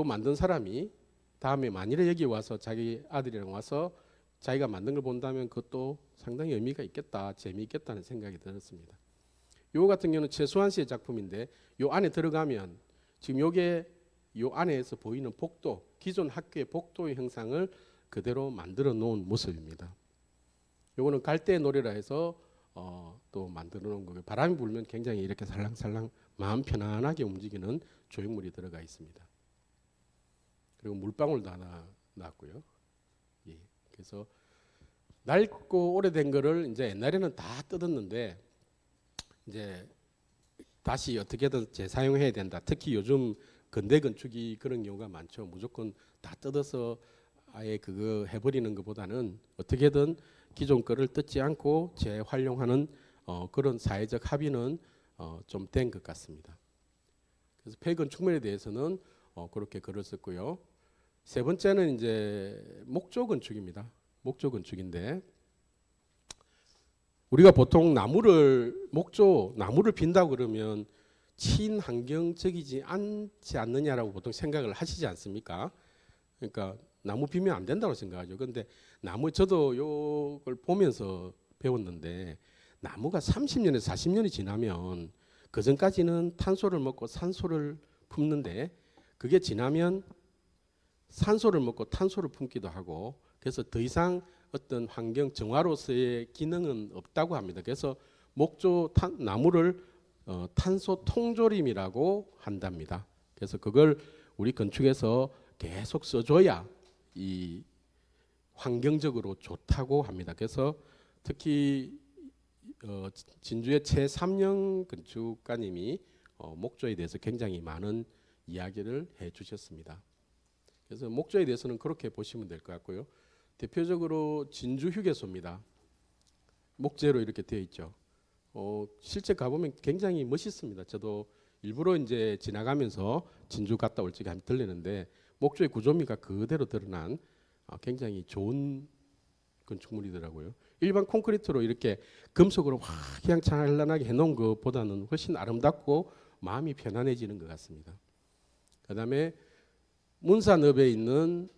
만든 사람이 다음에 만일에 여기 와서 자기 아들이랑 와서 자기가 만든 걸 본다면 그것도 상당히 의미가 있겠다, 재미있겠다는 생각이 들었습니다. 요 같은 경우는 최수환 씨의 작품인데 요 안에 들어가면 지금 요게 요 안에서 보이는 복도, 기존 학교의 복도의 형상을 그대로 만들어 놓은 모습입니다. 요거는 갈대 노래라 해서 또 만들어 놓은 거고요. 바람이 불면 굉장히 이렇게 살랑살랑 마음 편안하게 움직이는 조형물이 들어가 있습니다. 그리고 물방울도 하나 놨고요. 예. 그래서 낡고 오래된 거를 이제 옛날에는 다 뜯었는데 이제 다시 어떻게든 재사용해야 된다. 특히 요즘 근대 건축이 그런 경우가 많죠. 무조건 다 뜯어서 아예 그거 해버리는 것보다는 어떻게든 기존 거를 뜯지 않고 재활용하는 그런 사회적 합의는 좀 된 것 같습니다. 그래서 폐건축물에 대해서는 그렇게 글을 썼고요. 세 번째는 이제 목조 건축입니다. 목조 건축인데 우리가 보통 나무를 빈다고 그러면 친환경적이지 않지 않느냐라고 보통 생각을 하시지 않습니까? 그러니까 나무 비면 안 된다고 생각하죠. 그런데 저도 요걸 보면서 배웠는데 나무가 30년에서 40년이 지나면 그 전까지는 탄소를 먹고 산소를 품는데 그게 지나면 산소를 먹고 탄소를 품기도 하고 그래서 더 이상 어떤 환경 정화로서의 기능은 없다고 합니다. 그래서 나무를 탄소 통조림이라고 한답니다. 그래서 그걸 우리 건축에서 계속 써줘야 이 환경적으로 좋다고 합니다. 그래서 특히 진주의 최삼령 건축가님이 목조에 대해서 굉장히 많은 이야기를 해주셨습니다. 그래서 목조에 대해서는 그렇게 보시면 될 것 같고요. 대표적으로 진주 휴게소입니다. 목재로 이렇게 되어 있죠. 실제 가보면 굉장히 멋있습니다. 저도 일부러 이제 지나가면서 진주 갔다 올 적에 한번 들리는데 목조의 구조미가 그대로 드러난 굉장히 좋은 건축물이더라고요. 일반 콘크리트로 이렇게 금속으로 휘황찬란하게 해놓은 것보다는 훨씬 아름답고 마음이 편안해지는 것 같습니다. 그다음에 문산읍에 있는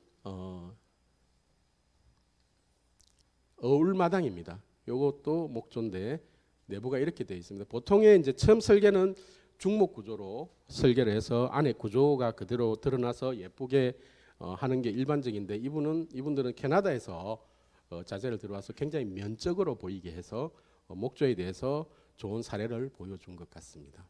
어울마당입니다. 이것도 목조인데 내부가 이렇게 되어 있습니다. 보통의 이제 처음 설계는 중목 구조로 설계를 해서 안에 구조가 그대로 드러나서 예쁘게 하는 게 일반적인데 이분들은 캐나다에서 자재를 들어와서 굉장히 면적으로 보이게 해서 목조에 대해서 좋은 사례를 보여준 것 같습니다.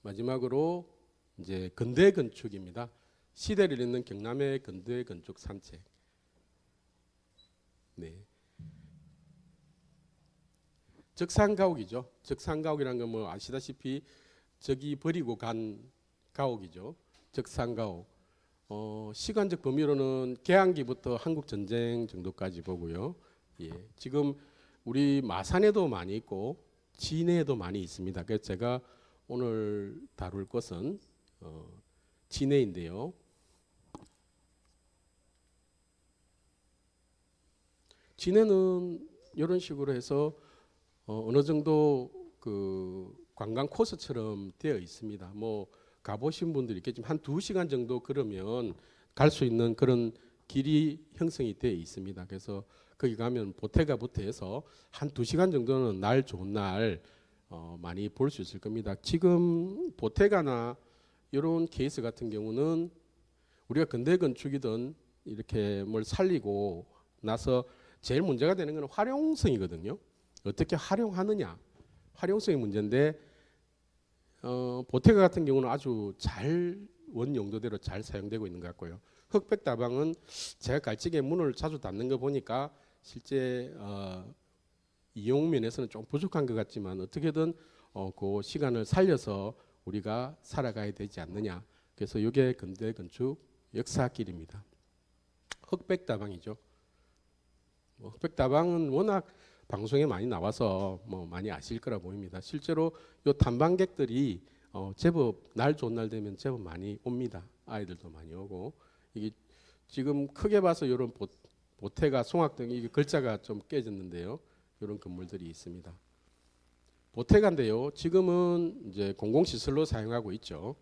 마지막으로 이제 근대 건축입니다. 시대를 잇는 경남의 근대 건축 산책. 네. 적산가옥이죠. 적산가옥이라는 건 뭐 아시다시피 적이 버리고 간 가옥이죠. 적산가옥. 시간적 범위로는 개항기부터 한국 전쟁 정도까지 보고요. 예, 지금 우리 마산에도 많이 있고 진해에도 많이 있습니다. 그래서 제가 오늘 다룰 것은 진해인데요. 진해는 이런 식으로 해서 어느 정도 그 관광 코스처럼 되어 있습니다. 뭐 가보신 분들이 있겠지만 한 2시간 정도 걸으면 갈 수 있는 그런 길이 형성이 되어 있습니다. 그래서 거기 가면 보태가부터 해서 한 2시간 정도는 날 좋은 날 많이 볼 수 있을 겁니다. 지금 보태가나 이런 케이스 같은 경우는 우리가 근대 건축이든 이렇게 뭘 살리고 나서 제일 문제가 되는 것은 활용성이거든요. 어떻게 활용하느냐, 활용성이 문제인데 보태가 같은 경우는 아주 잘 원용도대로 잘 사용되고 있는 것 같고요. 흑백다방은 제가 갈치기에 문을 자주 닫는 거 보니까 실제 이용 면에서는 좀 부족한 것 같지만 어떻게든 그 시간을 살려서 우리가 살아가야 되지 않느냐. 그래서 이게 근대 건축 역사길입니다. 흑백다방이죠. 흑백다방은 워낙 방송에 많이 나와서 뭐 많이 아실 거라 보입니다. 실제로 요 탐방객들이 제법 날 좋은 날 되면 제법 많이 옵니다. 아이들도 많이 오고 이게 지금 크게 봐서 이런 보태가 송악등 이게 글자가 좀 깨졌는데요. 이런 건물들이 있습니다. 보태가인데요. 지금은 이제 공공시설로 사용하고 있죠.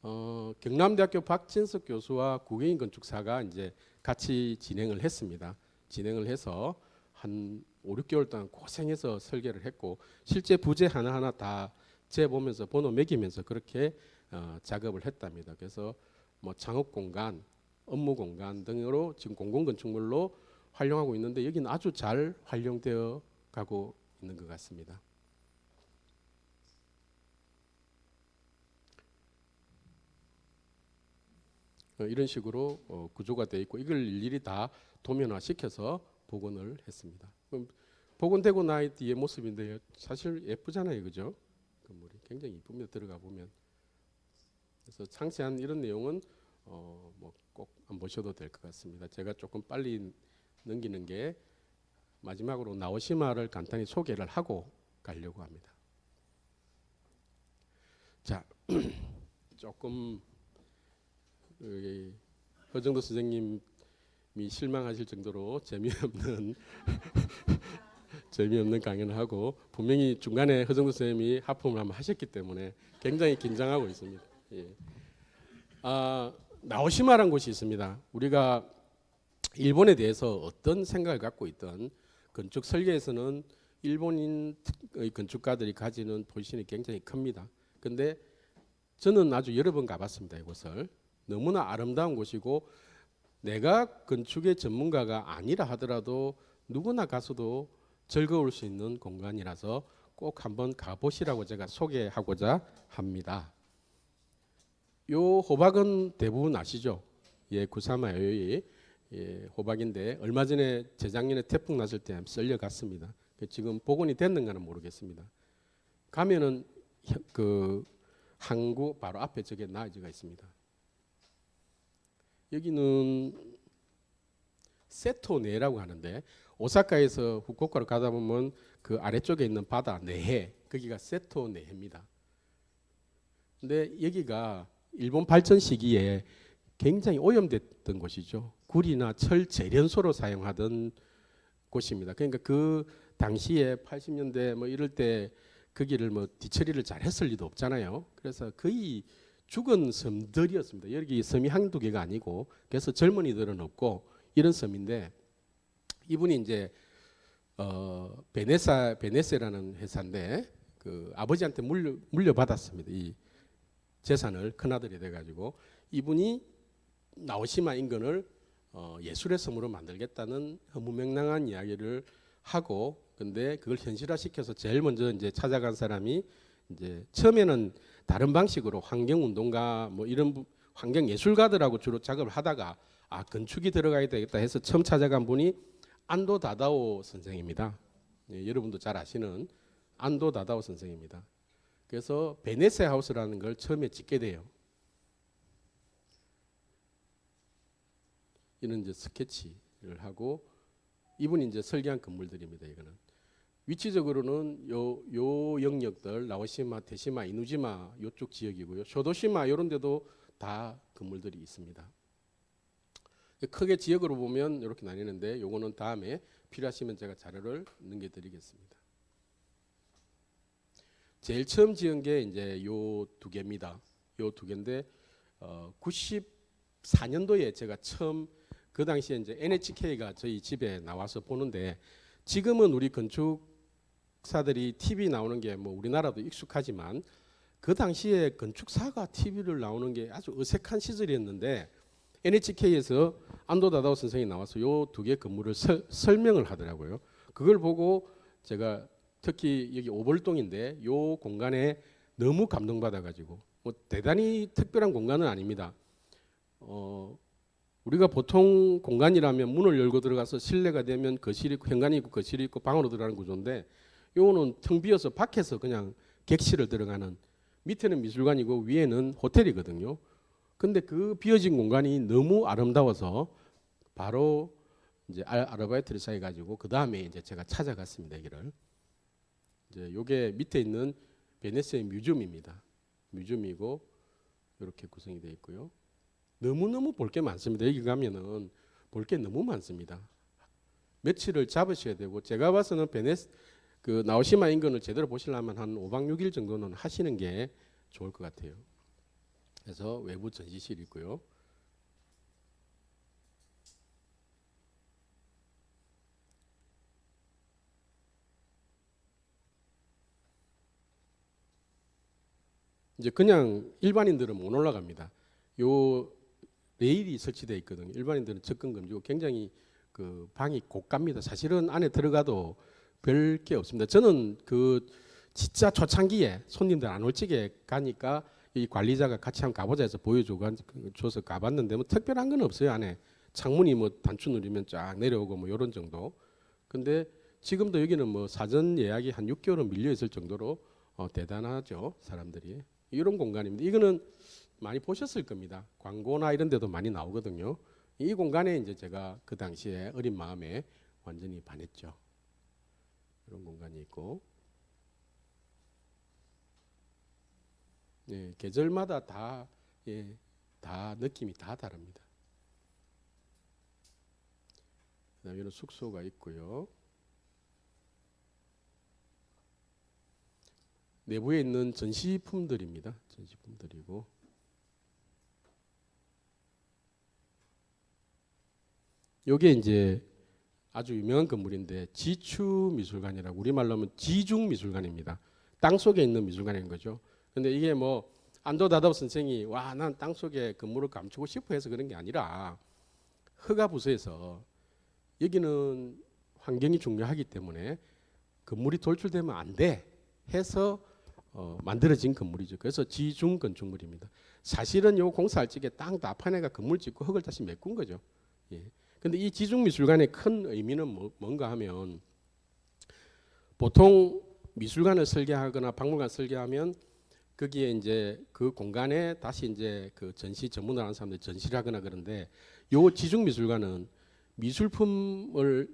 경남대학교 박진석 교수와 구경인 건축사가 이제 같이 진행을 했습니다. 진행을 해서 한 5, 6개월 동안 고생해서 설계를 했고 실제 부재 하나하나 다 재보면서 번호 매기면서 그렇게 작업을 했답니다. 그래서 뭐 창업 공간, 업무 공간 등으로 지금 공공건축물로 활용하고 있는데 여기는 아주 잘 활용되어 가고 있는 것 같습니다. 이런 식으로 구조가 되어 있고 이걸 일일이 다 도면화시켜서 복원을 했습니다. 그럼 복원되고 나의 뒤의 모습인데 사실 예쁘잖아요, 그죠? 건물이 굉장히 이쁩니다. 들어가 보면. 그래서 상세한 이런 내용은 뭐 꼭 안 보셔도 될 것 같습니다. 제가 조금 빨리 넘기는 게 마지막으로 나오시마를 간단히 소개를 하고 가려고 합니다. 자, 조금 허정도 선생님이 실망하실 정도로 재미없는 재미없는 강연을 하고 분명히 중간에 허정도 선생님이 하품을 한번 하셨기 때문에 굉장히 긴장하고 있습니다. 예. 나오시마라는 곳이 있습니다. 우리가 일본에 대해서 어떤 생각을 갖고 있던 건축 설계에서는 일본인의 건축가들이 가지는 포지션이 굉장히 큽니다. 근데 저는 아주 여러 번 가봤습니다. 이곳을. 너무나 아름다운 곳이고 내가 건축의 전문가가 아니라 하더라도 누구나 가서도 즐거울 수 있는 공간이라서 꼭 한번 가보시라고 제가 소개하고자 합니다. 요 호박은 대부분 아시죠? 예, 구사마 여의 호박인데 얼마 전에 재작년에 태풍 났을 때 썰려갔습니다. 지금 복원이 됐는가는 모르겠습니다. 가면은 그 항구 바로 앞에 저게 나이지가 있습니다. 여기는 세토네라고 하는데 오사카에서 후쿠오카로 가다 보면 그 아래쪽에 있는 바다 네해 거기가 세토네입니다. 근데 여기가 일본 발전 시기에 굉장히 오염됐던 곳이죠. 구리나 철 재련소로 사용하던 곳입니다. 그러니까 그 당시에 80년대 뭐 이럴 때 거기를 뭐 뒤처리를 잘 했을 리도 없잖아요. 그래서 거의 죽은 섬들이었습니다. 여기 섬이 한두 개가 아니고 그래서 젊은이들은 없고 이런 섬인데 이분이 이제 베네세라는 회사인데 그 아버지한테 물려받았습니다. 이 재산을 큰아들이 돼가지고 이분이 나오시마 인근을 예술의 섬으로 만들겠다는 허무맹랑한 이야기를 하고 근데 그걸 현실화시켜서 제일 먼저 이제 찾아간 사람이 이제 처음에는 다른 방식으로 환경운동가 뭐 이런 환경예술가들하고 주로 작업을 하다가 건축이 들어가야 되겠다 해서 처음 찾아간 분이 안도 다다오 선생입니다. 예, 여러분도 잘 아시는 안도 다다오 선생입니다. 그래서 베네세 하우스라는 걸 처음에 짓게 돼요. 이런 이제 스케치를 하고 이분이 이제 설계한 건물들입니다. 이거는 위치적으로는 요 영역들 나오시마, 테시마, 이누지마 요쪽 지역이고요. 쇼도시마 이런 데도 다 건물들이 있습니다. 크게 지역으로 보면 이렇게 나뉘는데 요거는 다음에 필요하시면 제가 자료를 넘겨드리겠습니다. 제일 처음 지은 게 이제 요 두 개입니다. 요 두 개인데 94년도에 제가 처음 그 당시에 이제 NHK가 저희 집에 나와서 보는데 지금은 우리 건축사들이 TV 나오는 게 뭐 우리나라도 익숙하지만 그 당시에 건축사가 TV를 나오는 게 아주 어색한 시절이었는데 NHK에서 안도 다다오 선생이 나와서 요 두 개 건물을 설명을 하더라고요. 그걸 보고 제가 특히 여기 오벌동인데 요 공간에 너무 감동받아가지고 뭐 대단히 특별한 공간은 아닙니다. 우리가 보통 공간이라면 문을 열고 들어가서 실내가 되면 거실이 있고 현관이 있고 거실이 있고 방으로 들어가는 구조인데 요거는 텅 비어서 밖에서 그냥 객실을 들어가는 밑에는 미술관이고 위에는 호텔이거든요. 근데 그 비어진 공간이 너무 아름다워서 바로 이제 아르바이트를 시작해 가지고 그 다음에 이제 제가 찾아갔습니다. 여기를 이제 요게 밑에 있는 베네스의 뮤지엄입니다. 뮤지엄이고 이렇게 구성이 되어 있고요. 너무너무 볼 게 많습니다. 여기 가면은 볼 게 너무 많습니다. 며칠을 잡으셔야 되고 제가 봐서는 베네스 그 나오시마 인근을 제대로 보시려면 한 5박 6일 정도는 하시는 게 좋을 것 같아요. 그래서 외부 전시실이 있고요. 이제 그냥 일반인들은 못 올라갑니다. 요 레일이 설치되어 있거든요. 일반인들은 접근 금지고 굉장히 그 방이 고가입니다. 사실은 안에 들어가도 별 게 없습니다. 저는 그 진짜 초창기에 손님들 안 올 적에 가니까 이 관리자가 같이 한번 가보자 해서 보여줘서 가봤는데 뭐 특별한 건 없어요. 안에 창문이 뭐 단추 누르면 쫙 내려오고 뭐 이런 정도. 근데 지금도 여기는 뭐 사전 예약이 한 6개월은 밀려 있을 정도로 대단하죠. 사람들이. 이런 공간입니다. 이거는 많이 보셨을 겁니다. 광고나 이런 데도 많이 나오거든요. 이 공간에 이제 제가 그 당시에 어린 마음에 완전히 반했죠. 이런 공간이 있고, 예, 계절마다 다, 예, 다 느낌이 다 다릅니다. 그다음에 이런 숙소가 있고요. 내부에 있는 전시품들입니다. 전시품들이고. 요게 이제 아주 유명한 건물인데 지추미술관이라고 우리말로 하면 지중미술관입니다. 땅속에 있는 미술관인 거죠. 근데 이게 뭐 안도 다다오 선생이 와 난 땅속에 건물을 감추고 싶어 해서 그런 게 아니라 허가부서에서 여기는 환경이 중요하기 때문에 건물이 돌출되면 안 돼 해서 만들어진 건물이죠. 그래서 지중 건축물입니다. 사실은 요 공사할 적에 땅 다 파내가 건물 짓고 흙을 다시 메꾼 거죠. 예. 근데 이 지중미술관의 큰 의미는 뭔가 하면 보통 미술관을 설계하거나 박물관 설계하면 거기에 이제 그 공간에 다시 이제 그 전시 전문을 하는 사람들이 전시를 하거나 그런데 요 지중미술관은 미술품을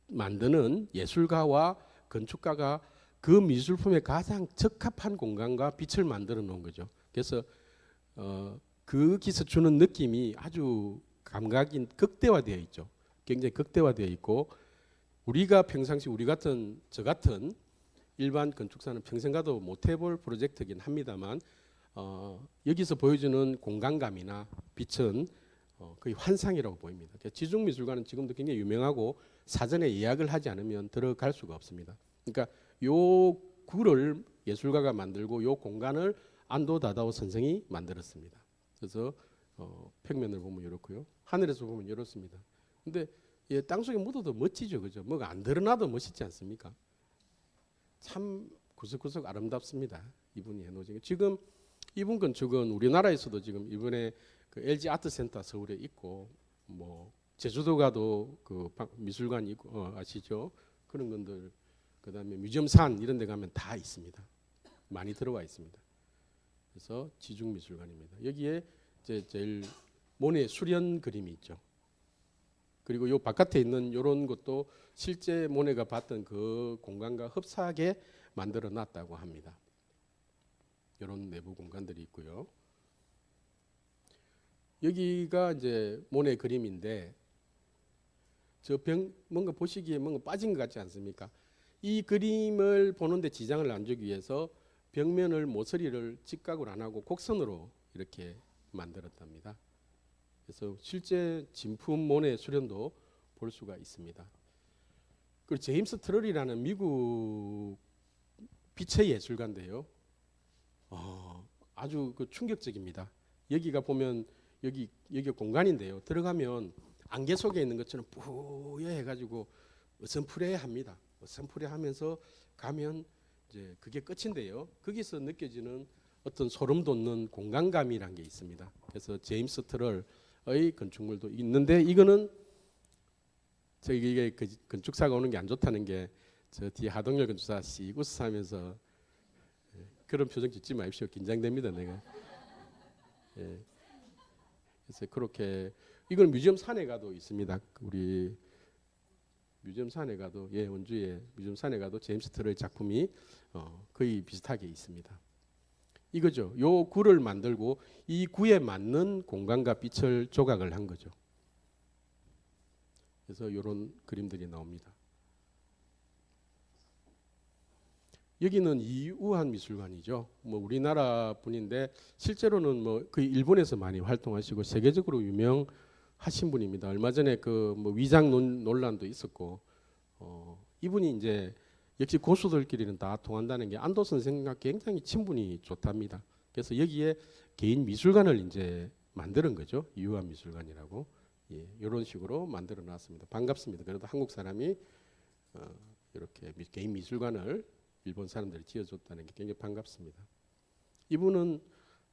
만드는 예술가와 건축가가 그 미술품에 가장 적합한 공간과 빛을 만들어 놓은 거죠. 그래서 거기서 주는 느낌이 아주 감각이 극대화되어 있죠. 굉장히 극대화되어 있고 우리가 평상시 우리 같은 저 같은 일반 건축사는 평생 가도 못 해볼 프로젝트긴 합니다만 여기서 보여주는 공간감이나 빛은 거의 환상이라고 보입니다. 지중미술관은 지금도 굉장히 유명하고 사전에 예약을 하지 않으면 들어갈 수가 없습니다. 그러니까 요 구를 예술가가 만들고 요 공간을 안도 다다오 선생이 만들었습니다. 그래서 평면을 보면 이렇고요. 하늘에서 보면 이렇습니다. 근데 예, 땅속에 묻어도 멋지죠. 그죠? 뭐가 안 드러나도 멋있지 않습니까? 참 구석구석 아름답습니다. 이분이 해놓으신 지금 이분 건축은 우리나라에서도 지금 이번에 그 LG 아트센터 서울에 있고 뭐 제주도 가도 그 미술관이 있고 아시죠? 그런 건들 그다음에 뮤지엄산 이런 데 가면 다 있습니다. 많이 들어와 있습니다. 그래서 지중미술관입니다. 여기에 이제 제일 모네 수련 그림이 있죠. 그리고 요 바깥에 있는 이런 것도 실제 모네가 봤던 그 공간과 흡사하게 만들어 놨다고 합니다. 이런 내부 공간들이 있고요. 여기가 이제 모네 그림인데 저 병 뭔가 보시기에 뭔가 빠진 것 같지 않습니까? 이 그림을 보는데 지장을 안 주기 위해서 벽면을 모서리를 직각으로 안 하고 곡선으로 이렇게 만들었답니다. 그래서 실제 진품 모네 수련도 볼 수가 있습니다. 그리고 제임스 트럴이라는 미국 빛의 예술가인데요. 아주 그 충격적입니다. 여기가 보면 여기 공간인데요. 들어가면 안개 속에 있는 것처럼 뿌여해가지고 어슴푸레합니다. 어슴푸레하면서 가면 이제 그게 끝인데요. 거기서 느껴지는 어떤 소름 돋는 공간감이란 게 있습니다. 그래서 제임스 트럴의 건축물도 있는데 이거는 이게 건축사가 오는 게 안 좋다는 게 저 뒤에 하동열 건축사 씩 웃으면서 그런 표정 짓지 마십시오. 긴장됩니다, 내가. 예. 그래서 그렇게 이건 뮤지엄 산에 가도 있습니다. 우리 뮤지엄 산에 가도 원주에 뮤지엄 산에 가도 제임스 트럴의 작품이 거의 비슷하게 있습니다. 이거죠. 요 구를 만들고 이 구에 맞는 공간과 빛을 조각을 한 거죠. 그래서 이런 그림들이 나옵니다. 여기는 이우한 미술관이죠. 뭐 우리나라 분인데 실제로는 뭐 그 일본에서 많이 활동하시고 세계적으로 유명하신 분입니다. 얼마 전에 그 뭐 위장 논란도 있었고 이분이 이제 역시 고수들끼리는 다 통한다는 게 안도 선생과 굉장히 친분이 좋답니다. 그래서 여기에 개인 미술관을 이제 만드는 거죠. 이우한 미술관이라고. 이런 식으로 만들어 놨습니다. 반갑습니다. 그래도 한국 사람이 이렇게 개인 미술관을 일본 사람들이 지어줬다는 게 굉장히 반갑습니다. 이분은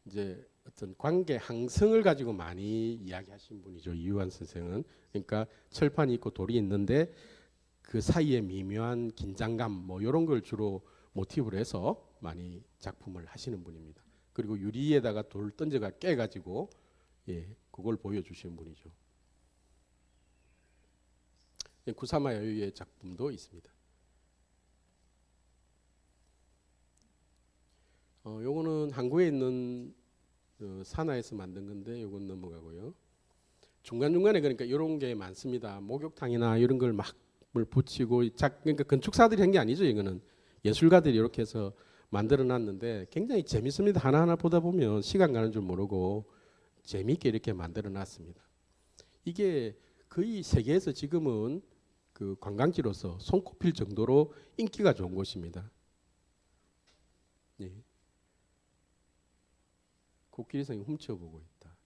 이제 어떤 관계 항성을 가지고 많이 이야기하신 분이죠. 이우한 선생은. 그러니까 철판이 있고 돌이 있는데 그 사이에 미묘한 긴장감 뭐 이런 걸 주로 모티브로 해서 많이 작품을 하시는 분입니다. 그리고 유리에다가 돌 던져가 깨가지고 그걸 보여주시는 분이죠. 구사마 야유의 작품도 있습니다. 요거는 한국에 있는 산하에서 만든 건데 요건 넘어가고요. 중간중간에 그러니까 이런 게 많습니다. 목욕탕이나 이런 걸 막 붙이고 그러니까 건축사들이 한 게 아니죠. 이거는 예술가들이 이렇게 해서 만들어 놨는데 굉장히 재밌습니다. 하나하나 보다 보면 시간 가는 줄 모르고 재미있게 이렇게 만들어 놨습니다. 이게 거의 세계에서 지금은 그 관광지로서 손꼽힐 정도로 인기가 좋은 곳입니다. 코끼리성이 훔쳐보고 있다.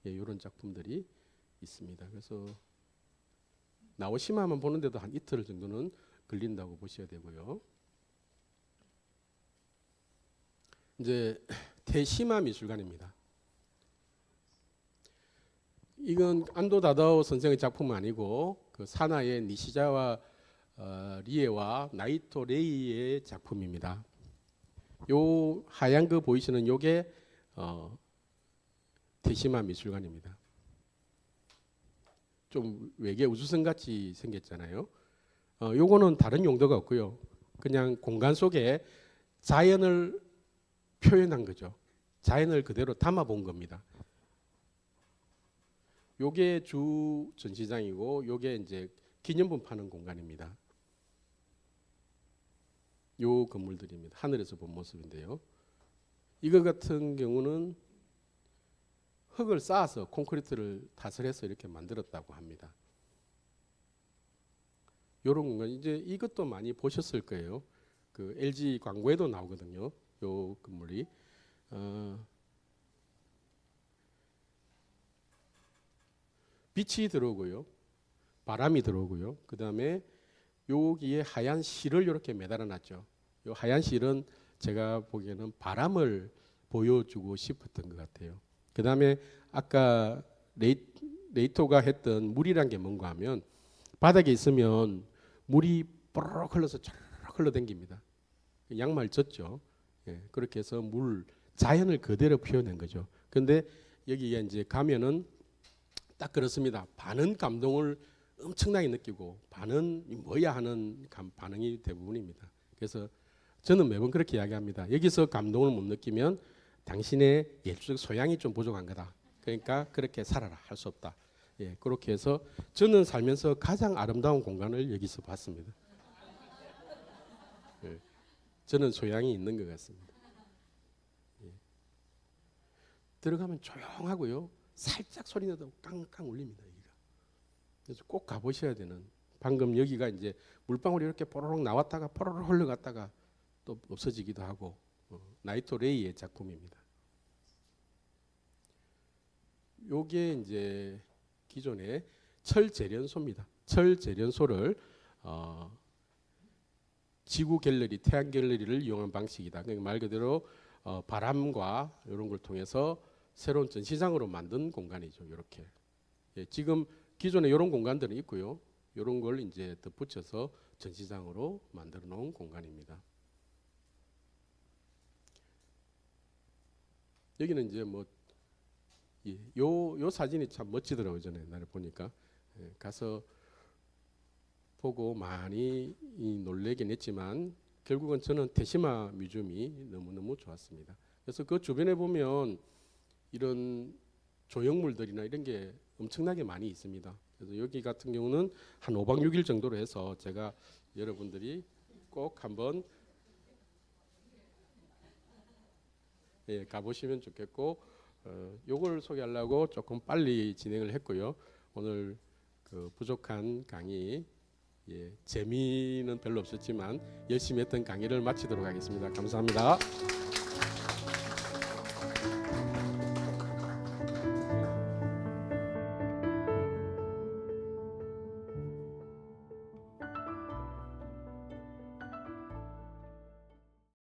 이런 작품들이 있습니다. 그래서 나오시마만 보는데도 한 이틀 정도는 걸린다고 보셔야 되고요. 이제 테시마 미술관입니다. 이건 안도 다다오 선생의 작품은 아니고 그 사나의 니시자와 리에와 나이토 레이의 작품입니다. 요 하얀 거 보이시는 요게 테시마 미술관입니다. 좀 외계 우주선 같이 생겼잖아요. 요거는 다른 용도가 없고요. 그냥 공간 속에 자연을 표현한 거죠. 자연을 그대로 담아 본 겁니다. 요게 주 전시장이고 요게 이제 기념품 파는 공간입니다. 요 건물들입니다. 하늘에서 본 모습인데요. 이거 같은 경우는 흙을 쌓아서 콘크리트를 다설해서 이렇게 만들었다고 합니다. 요런 공간 이제 이것도 많이 보셨을 거예요. 그 LG 광고에도 나오거든요. 요 건물이 빛이 들어오고요. 바람이 들어오고요. 그 다음에 여기에 하얀 실을 이렇게 매달아 놨죠. 요 하얀 실은 제가 보기에는 바람을 보여주고 싶었던 것 같아요. 그 다음에 아까 레이토가 했던 물이란 게 뭔가 하면 바닥에 있으면 물이 뽀로록 흘러서 쫙 막 흘러댕깁니다. 양말 젖죠. 예, 그렇게 해서 물 자연을 그대로 표현한 거죠. 근데 여기에 이제 가면은 딱 그렇습니다. 반은 감동을 엄청나게 느끼고 반은 뭐야 하는 반응이 대부분입니다. 그래서 저는 매번 그렇게 이야기합니다. 여기서 감동을 못 느끼면 당신의 예술적 소양이 좀 부족한 거다. 그러니까 그렇게 살아라 할 수 없다. 예, 그렇게 해서 저는 살면서 가장 아름다운 공간을 여기서 봤습니다. 예, 저는 소양이 있는 것 같습니다. 예. 들어가면 조용하고요. 살짝 소리 나도 깡깡 울립니다. 여기가. 그래서 꼭 가보셔야 되는. 방금 여기가 이제 물방울이 이렇게 뽀로록 나왔다가 뽀로록 흘러갔다가 또 없어지기도 하고 나이토 레이의 작품입니다. 요게 이제 기존의 철 재련소입니다. 철 재련소를 지구 갤러리, 태양 갤러리를 이용한 방식이다. 그러니까 말 그대로 바람과 이런 걸 통해서 새로운 전시장으로 만든 공간이죠. 이렇게. 예, 지금 기존에 이런 공간들은 있고요. 이런 걸 이제 덧붙여서 전시장으로 만들어 놓은 공간입니다. 여기는 이제 뭐 요 사진이 참 멋지더라고요. 저는 옛날에 보니까. 예, 가서 보고 많이 놀래긴 했지만 결국은 저는 테시마 뮤지엄이 너무너무 좋았습니다. 그래서 그 주변에 보면 이런 조형물들이나 이런 게 엄청나게 많이 있습니다. 그래서 여기 같은 경우는 한 5박 6일 정도로 해서 제가 여러분들이 꼭 한번 예, 가보시면 좋겠고 요걸 소개하려고 조금 빨리 진행을 했고요. 오늘 그 부족한 강의 예, 재미는 별로 없었지만 열심히 했던 강의를 마치도록 하겠습니다. 감사합니다.